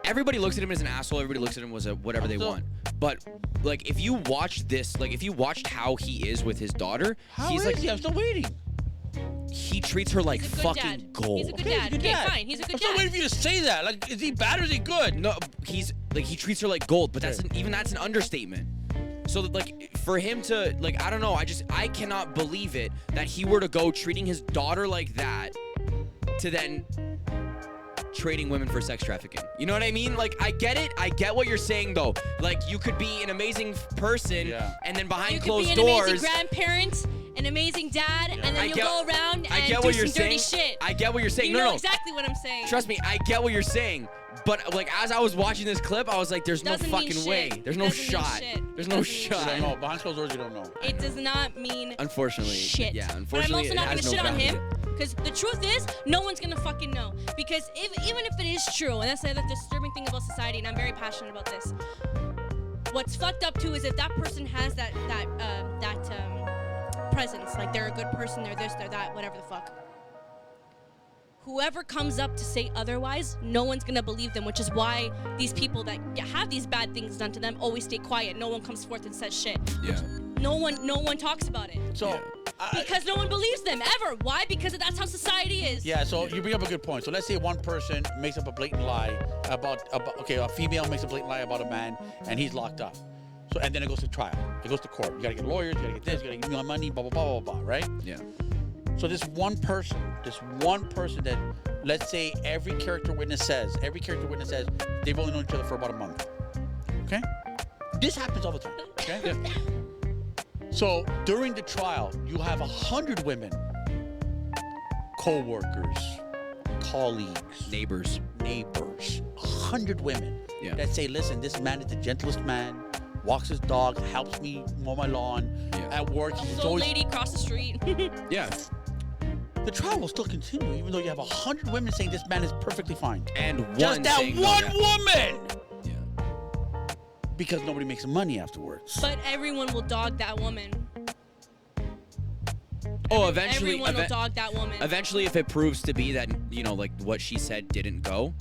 everybody looks at him as an asshole, everybody looks at him as whatever they want. But like, if you watch this, like if you watched how he is with his daughter, he's like, I'm still waiting. he treats her like He's a good fucking dad. gold. He's a good Okay, dad. he's a good Okay, dad. fine. He's a good I'm still dad. waiting for you to say that. Like, is he bad or is he good? No, he's like, he treats her like gold, but that's even that's an understatement. So like, for him to like, I don't know, I cannot believe it that he were to go treating his daughter like that to then trading women for sex trafficking. You know what I mean? Like, I get it. I get what you're saying though. Like, you could be an amazing person and then behind closed doors. You could be an doors. amazing grandparent, an amazing dad, and then you'll go around and get do what you're some dirty saying. shit. I get what you're saying. You No, know no. exactly what I'm saying. Trust me, I get what you're saying. But like, as I was watching this clip, I was like, there's Doesn't no mean fucking shit. way. There's no Doesn't mean shot. shit. There's no Doesn't mean You shot. don't know. Behind closed doors, you don't know. It does not mean Unfortunately. shit. Yeah, But I'm unfortunately, also it not has gonna no shit on value. him, because the truth is, no one's gonna fucking know. Because even if it is true, and that's the disturbing thing about society, and I'm very passionate about this. What's fucked up too is if that person has that presence, like they're a good person, they're this, they're that, whatever the fuck. Whoever comes up to say otherwise, no one's gonna believe them, which is why these people that have these bad things done to them always stay quiet. No one comes forth and says shit. Yeah. No one talks about it. So, Because no one believes them, ever. Why? Because that's how society is. yeah, so you bring up a good point. So let's say one person makes up a blatant lie about okay, a female makes a blatant lie about a man, and he's locked up. So, and then it goes to trial. It goes to court. You gotta get lawyers, you gotta get this, you gotta give me my money, blah, blah, blah, blah, blah, right? Yeah. So this one person that, let's say every character witness says they've only known each other for about a month. Okay? This happens all the time. Okay? Yeah. So during the trial, you have 100 women, co-workers, colleagues, Neighbors. 100 women that say, listen, this man is the gentlest man, walks his dog, helps me mow my lawn. At work, he's This old always... lady across the street. Yeah. The trial will still continue, even though you have 100 women saying this man is perfectly fine. And one Just that saying no, one yeah. woman! Yeah. Because nobody makes money afterwards. But everyone will dog that woman. Oh, eventually. Everyone will dog that woman. Eventually, if it proves to be that, you know, like what she said didn't go,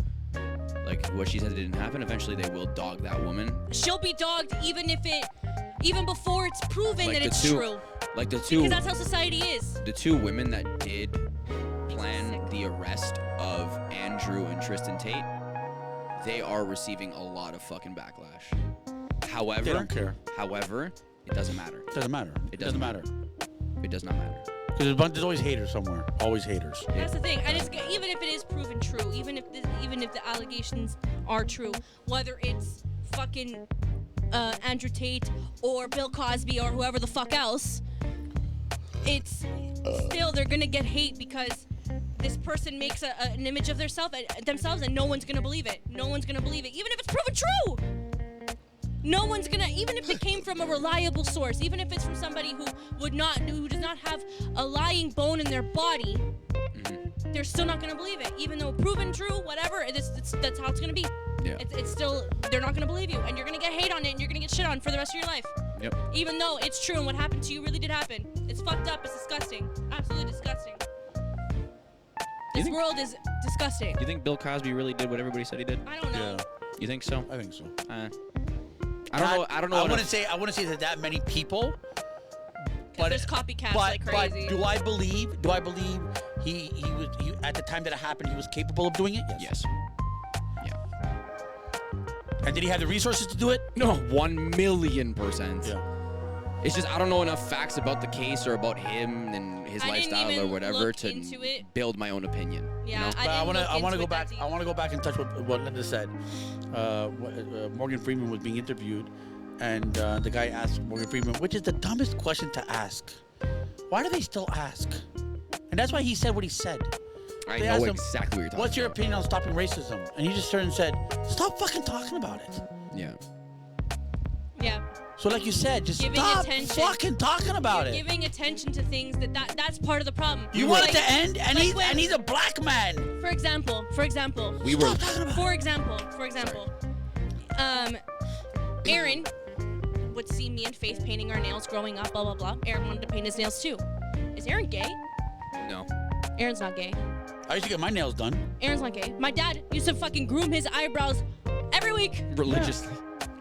like what she said didn't happen, eventually they will dog that woman. She'll be dogged even before it's proven Like that the it's two- true. Like the two. Because that's how society is. The two women that did plan the arrest of Andrew and Tristan Tate, they are receiving a lot of fucking backlash. However, They don't care. However, it doesn't matter. It doesn't matter. It doesn't matter. It does not matter. Because there's always haters somewhere. Always haters. That's the thing, and it's even if it is proven true, even if the allegations are true, whether it's fucking Andrew Tate or Bill Cosby or whoever the fuck else, it's still they're gonna get hate because this person makes an image of themselves, and no one's gonna believe it. No one's gonna believe it, even if it's proven true. No one's gonna, even if it came from a reliable source, even if it's from somebody who does not have a lying bone in their body, they're still not gonna believe it. Even though proven true, whatever, that's how it's gonna be. Yeah. It's still, they're not gonna believe you, and you're gonna get hate on it, and you're gonna get shit on for the rest of your life. Yep. Even though it's true and what happened to you really did happen. It's fucked up. It's disgusting. Absolutely disgusting. This world is disgusting. Do you think Bill Cosby really did what everybody said he did? I don't know. You think so? I think so. I don't know. I wouldn't say that many people. But there's copycats like crazy. But do I believe he was at the time that it happened he was capable of doing it? Yes. Yeah. And did he have the resources to do it? No, 1,000,000%. Yeah. It's just I don't know enough facts about the case or about him and his I didn't lifestyle even or whatever look to into it. build my own opinion. Yeah, You know? I want to go back. I want to go back and touch what Linda said. Morgan Freeman was being interviewed, and the guy asked Morgan Freeman, which is the dumbest question to ask. Why do they still ask? And that's why he said what he said. I They know asked him, exactly what you're talking What's your about. opinion on stopping racism? And he just turned and said, stop fucking talking about it. Yeah. Yeah. So like you said, just Giving stop attention. fucking talking about it. Giving attention to things that's part of the problem. You want it Like- to end, and like when- he's a black man. For example, We were. Stop talking about it. For example, Aaron would see me and Faith painting our nails growing up, blah, blah, blah. Aaron wanted to paint his nails too. Is Aaron gay? No. Aaron's not gay. I used to get my nails done. Aaron's not gay. My dad used to fucking groom his eyebrows every week. Religiously.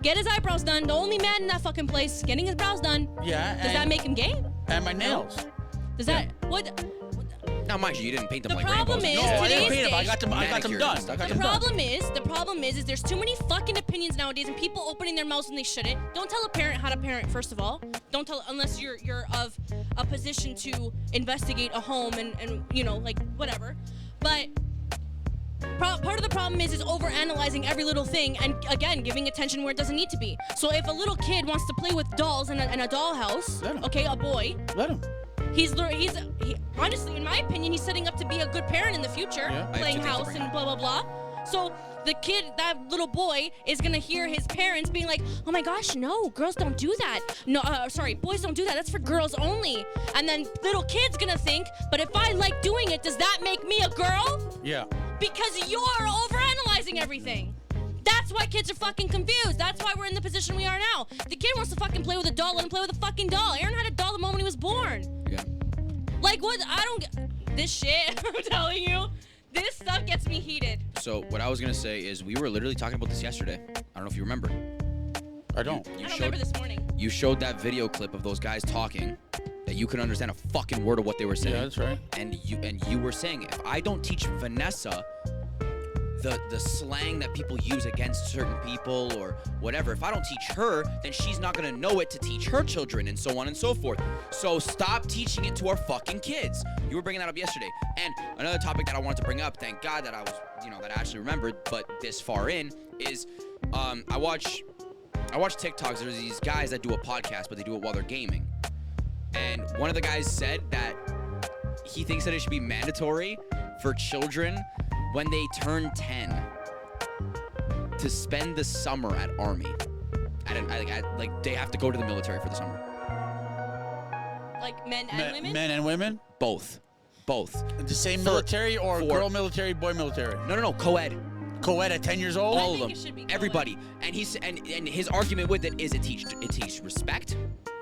Get his eyebrows done. The only man in that fucking place getting his brows done. Yeah. Does that make him gay? And my nails. Does that what? Now, mind you didn't paint them The like problem rainbows. is No, I didn't today's paint them. I day- got them done. Manicured and I stuff. got The them done. problem is there's too many fucking opinions nowadays and people opening their mouths when they shouldn't. Don't tell a parent how to parent, first of all. Don't tell unless you're of a position to investigate a home and you know, like whatever. But part of the problem is overanalyzing every little thing and again giving attention where it doesn't need to be. So if a little kid wants to play with dolls in a dollhouse, Let him. okay, a boy, Let him. he honestly, in my opinion, he's setting up to be a good parent in the future, Yeah. I have playing two things to house bring and blah blah blah. So the kid, that little boy, is gonna hear his parents being like, "Oh my gosh, no, girls don't do that. No, sorry, boys don't do that. That's for girls only." And then little kid's gonna think, "But if I like doing it, does that make me a girl?" Yeah. Because you're overanalyzing everything. That's why kids are fucking confused. That's why we're in the position we are now. The kid wants to fucking play with a doll, let him play with a fucking doll. Aaron had a doll the moment he was born. Yeah. Like what? I don't get this shit. I'm telling you, this stuff gets me heated. So what I was gonna say is we were literally talking about this yesterday. I don't know if you remember. I don't. You I don't showed remember this morning. you showed that video clip of those guys talking that you couldn't understand a fucking word of what they were saying. Yeah, that's right. And you were saying if I don't teach Vanessa the slang that people use against certain people or whatever, if I don't teach her, then she's not gonna know it to teach her children and so on and so forth. So stop teaching it to our fucking kids. You were bringing that up yesterday. And another topic that I wanted to bring up, thank God that I was, that I actually remembered, but this far in, is I watch TikToks. There's these guys that do a podcast, but they do it while they're gaming. And one of the guys said that he thinks that it should be mandatory for children when they turn 10 to spend the summer at Army. Like they have to go to the military for the summer. Like men and women. Men and women? Both. The same military or for- girl military, boy military? No, co-ed. Co-ed at 10 years old? All of think them. it should be co-ed. Everybody. And he's and his argument with it is it teaches respect.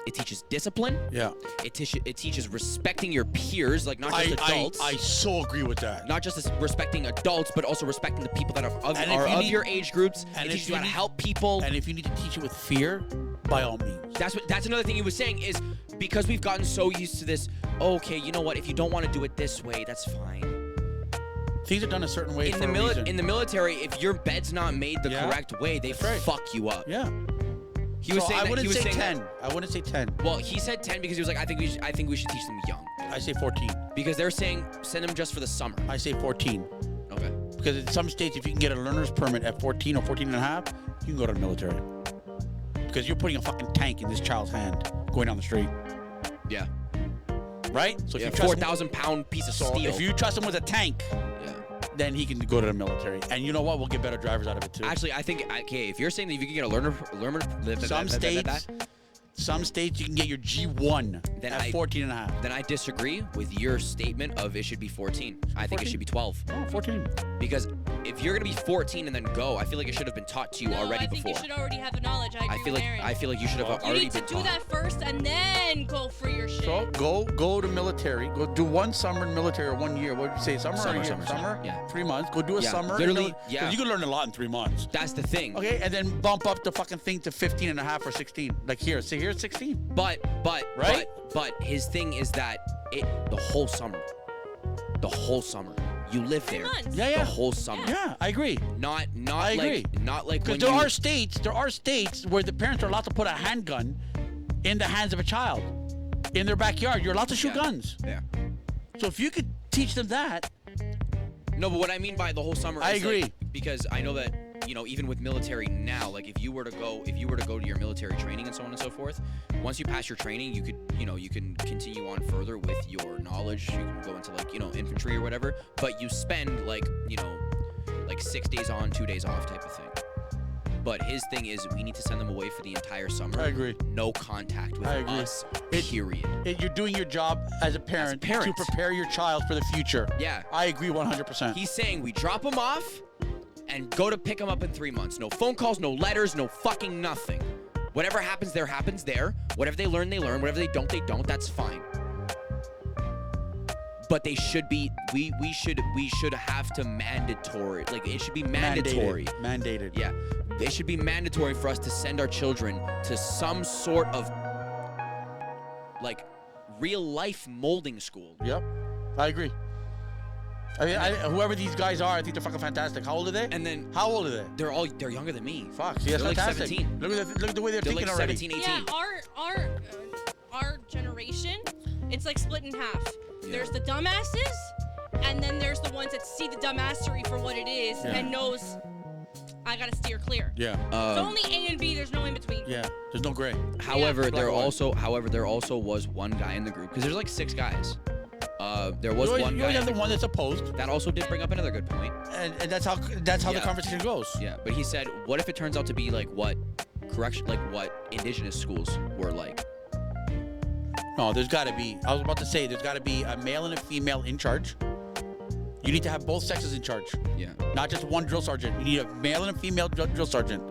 It teaches discipline. Yeah. It teaches respecting your peers, like not just adults. I so agree with that. Not just respecting adults, but also respecting the people that are of your age groups. and It if teaches you you how to need- help people. And if you need to teach it with fear, by all means. That's another thing he was saying is because we've gotten so used to this. Okay, you know what? If you don't want to do it this way, that's fine. Things are done a certain way In for a reason. the military, if your bed's not made the Yeah. correct way, they That's right. fuck you up. Yeah. He was So saying I that, wouldn't he was say saying 10. That, I wouldn't say 10. well, he said 10 because he was like, I think we should teach them young I say 14. because they're saying send them just for the summer. I say 14. Okay. Because in some states, if you can get a learner's permit at 14 or 14 and a half, you can go to the military. Because you're putting a fucking tank in this child's hand going down the street. Yeah. Right? So if Yeah, you trust him, 4,000-pound piece of so steel. if you trust him with a tank, yeah. then he can go to the military. And you know what? We'll get better drivers out of it too. Actually, I think if you're saying that if you can get a learner some states, Some states you can get your G1 Then at 14 and a half. Then I disagree with your statement of it should be 14. I think it 14? should be 12. Oh, 14. Because if you're gonna be 14 and then go, I feel like it should have been taught to you already I think before. you should already have the knowledge. I agree with Aaron. I feel like you should have You already need to been do taught. that first and then go for your shit. So go to military. Go do 1 summer in military or 1 year. What would you say? Summer or a year? Summer, yeah. 3 months. Go do a Yeah, summer. literally, in 'cause yeah. you can learn a lot in 3 months. That's the thing. Okay, and then bump up the fucking thing to 15 and a half or 16. Like here, see here, 16. But Right? but his thing is that the whole summer. You live 3 there. months. Yeah, yeah. The whole summer. Yeah, I agree. Not I agree. like not like when Because there you are states where the parents are allowed to put a handgun in the hands of a child in their backyard. You're allowed to shoot Yeah. guns. Yeah. So if you could teach them that, No, but what I mean by the whole summer I is agree. like, because I know that, you know, even with military now, like if you were to go to your military training and so on and so forth, once you pass your training, you can continue on further with your knowledge. You can go into like, infantry or whatever, but you spend like 6 days on, 2 days off type of thing. But his thing is we need to send them away for the entire summer. I agree. No contact with I agree. us, period. you're doing your job as a parent parent. to prepare your child for the future. Yeah. I agree 100%. He's saying we drop him off and go to pick him up in 3 months. No phone calls, no letters, no fucking nothing. Whatever happens there happens there. Whatever they learn, they learn. Whatever they don't. That's fine. But they should be. We should have to mandatory. Like it should be mandatory. Mandated. Yeah, it should be mandatory for us to send our children to some sort of like real life molding school. Yep. I agree. I mean, whoever these guys are, I think they're fucking fantastic. How old are they? And then how old are they? They're younger than me. Fuck. See, that's They're like fantastic. 17. Look at the way they're They're thinking like already. 17, 18. Yeah, our generation, it's like split in half. There's the dumbasses, and then there's the ones that see the dumbassery for what it is and knows I gotta steer clear. Yeah. It's only A and B. There's no in between. Yeah. There's no gray. However, Black there and white. also was one guy in the group because there's like 6 guys. There was one You guy always have the one that's opposed, that also did bring up another good point. and that's how the Yeah. conversation goes. Yeah, but he said, what if it turns out to be like what indigenous schools were like? No, there's got to be. I was about to say there's got to be a male and a female in charge. You need to have both sexes in charge, Yeah. not just one drill sergeant. You need a male and a female drill sergeant,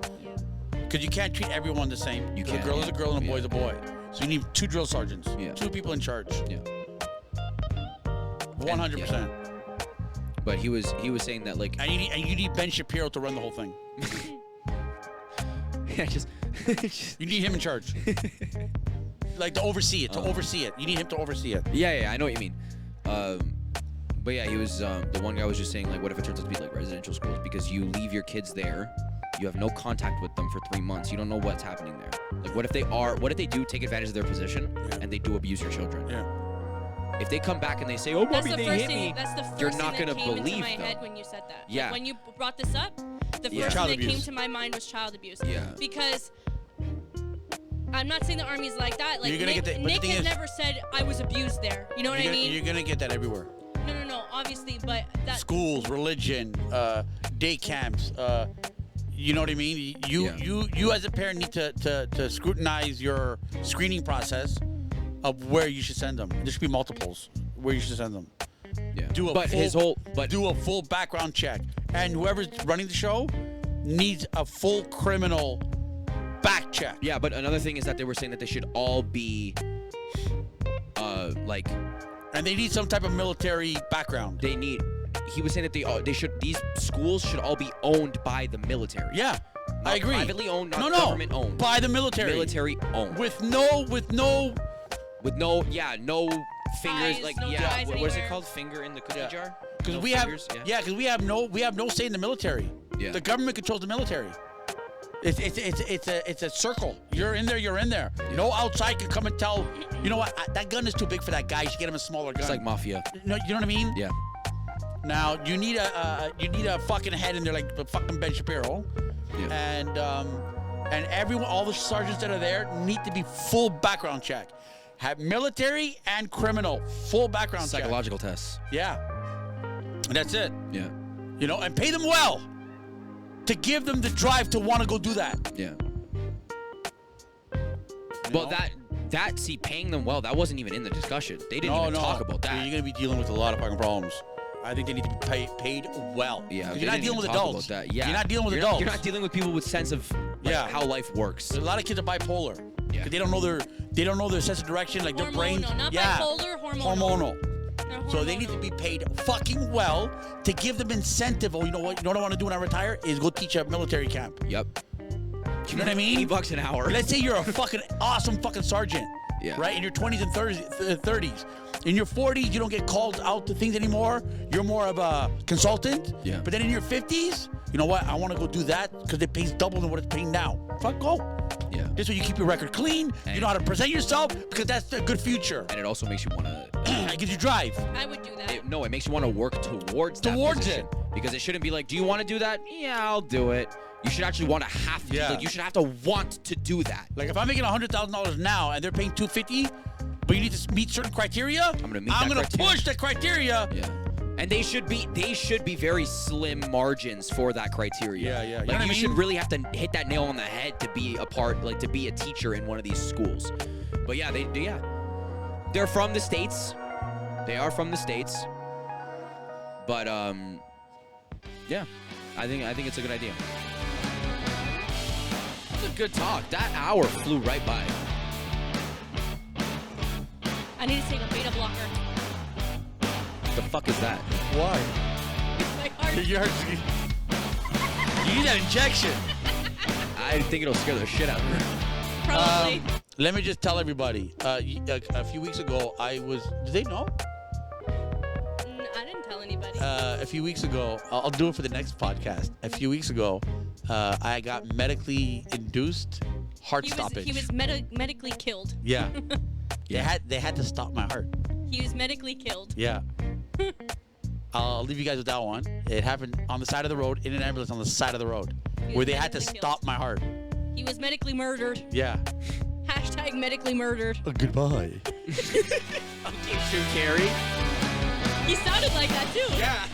because you can't treat everyone the same. You 'Cause can't, A girl is a girl and a boy yeah. is a boy. So you need 2 drill sergeants, Yeah. 2 people in charge, Yeah. 100%. But he was saying that like And you need Ben Shapiro to run the whole thing. I just You need him in charge, like to oversee it. You need him to oversee it. yeah, I know what you mean. But yeah, he was the one guy was just saying like, what if it turns out to be like residential schools because you leave your kids there, you have no contact with them for 3 months, you don't know what's happening there. Like what if they do take advantage of their position and they do abuse your children? Yeah. If they come back and they say, "Oh, That's mommy, the they first hit thing. me," That's the first you're thing not that gonna came believe into my them. head when you said that. Yeah. Like, when you brought this up, the Yeah. first Child thing that came abuse. to my mind was child abuse. Yeah. Because I'm not saying the army's like that. Like You're gonna Nick, get that- but the Nick thing has is- never said I was abused there. You know what I mean? You're gonna get that everywhere. No, obviously, but that. Schools, religion, day camps. You know what I mean? Yeah. You as a parent need to scrutinize your screening process of where you should send them. There should be multiples where you should send them. Yeah. Do a full background check, and whoever's running the show needs a full criminal back check. Yeah, but another thing is that they were saying that they should all be like And they need some type of military background. he was saying that these schools should all be owned by the military. Yeah, I agree. Privately owned, not no, government owned. by the military. Military owned. With no no fingers, Ties, like no yeah, ties what is it anywhere. called? Finger in the cookie jar? because No we fingers? have because we have no say in the military. Yeah. The government controls the military. It's a circle. You're in there. You're in there. No outside can come and tell. You know what? That gun is too big for that guy. You should get him a smaller gun. It's like mafia. No, you know what I mean? Yeah. Now you need a fucking head in there like the fucking Ben Shapiro, Yeah. and everyone, all the sergeants that are there need to be full background check. Have military and criminal full background check. Psychological tests. Yeah, and that's it. Yeah. You know, and pay them well to give them the drive to want to go do that. Yeah. Well, see, paying them well, that wasn't even in the discussion. They didn't even talk about that. You're gonna be dealing with a lot of fucking problems. I think they need to be paid well. Yeah, you're not dealing with adults. Yeah. You're not dealing with adults. You're not dealing with people with sense of how life works. There's a lot of kids are bipolar. Yeah. They don't know their sense of direction, like their brains. Not bipolar, hormonal. So they need to be paid fucking well to give them incentive. Oh, you know what? You know what I want to do when I retire is go teach at military camp. Yep. You know what I mean? $80 an hour. Let's say you're a fucking awesome fucking sergeant. Yeah. Right? In your 20s and 30s. In your 40s, you don't get called out to things anymore. You're more of a consultant. Yeah. But then in your 50s, you know what? I want to go do that because it pays double than what it's paying now. Fuck, go. Yeah. This way you keep your record clean. And you know how to present yourself because that's a good future. And it also makes you want to... It gives you drive. I would do that. It makes you want to work towards that position. Because it shouldn't be like, do you want to do that? Yeah, I'll do it. You should actually want to have to. Yeah. Like, you should have to want to do that. Like if I'm making $100,000 now and they're paying $250, but you need to meet certain criteria, I'm gonna push the criteria. Yeah. And they should be very slim margins for that criteria. Yeah. Like You know what I you should mean? really have to hit that nail on the head to be to be a teacher in one of these schools. But yeah, they're from the States. They are from the States. But yeah, I think it's a good idea. It's a good talk. That hour flew right by. I need to take a beta blocker. The fuck is that? Why? My heart. You need that injection. I think it'll scare the shit out of her. Probably. Let me just tell everybody. A few weeks ago, did they know? I didn't tell anybody. A few weeks ago, I'll do it for the next podcast. A few weeks ago, I got medically induced heart stoppage. He was medically killed. Yeah. They had to stop my heart. He was medically killed. Yeah. I'll leave you guys with that one. It happened on the side of the road, in an ambulance on the side of the road, where they had to medically stop my heart. He was medically murdered. Yeah. Hashtag medically murdered. Goodbye. Okay, Drew Carey. He sounded like that too. Yeah.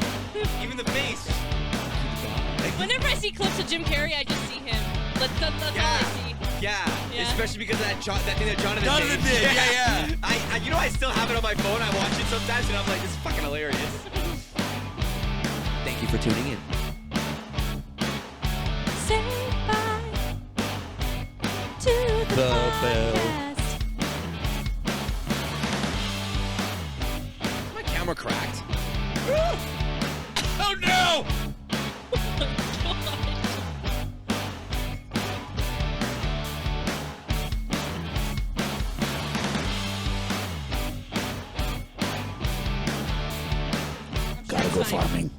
Even the face. Whenever I see clips of Jim Carrey, I just see him. That's all I see. Yeah. Yeah. Especially because that thing that Jonathan did. Yeah. I still have it on my phone. I watch it sometimes, and I'm like, this is fucking hilarious. Thank you for tuning in. Say bye to the podcast. My camera cracked. Oh no! Gotta go farming.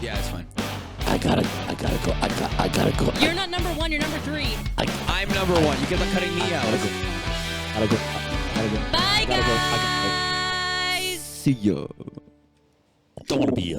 Yeah, it's fine. I gotta go. You're not number one, you're number 3. I'm number one. You guys are cutting me out. Gotta go. Bye, Gotta go. guys. See ya. Don't wanna be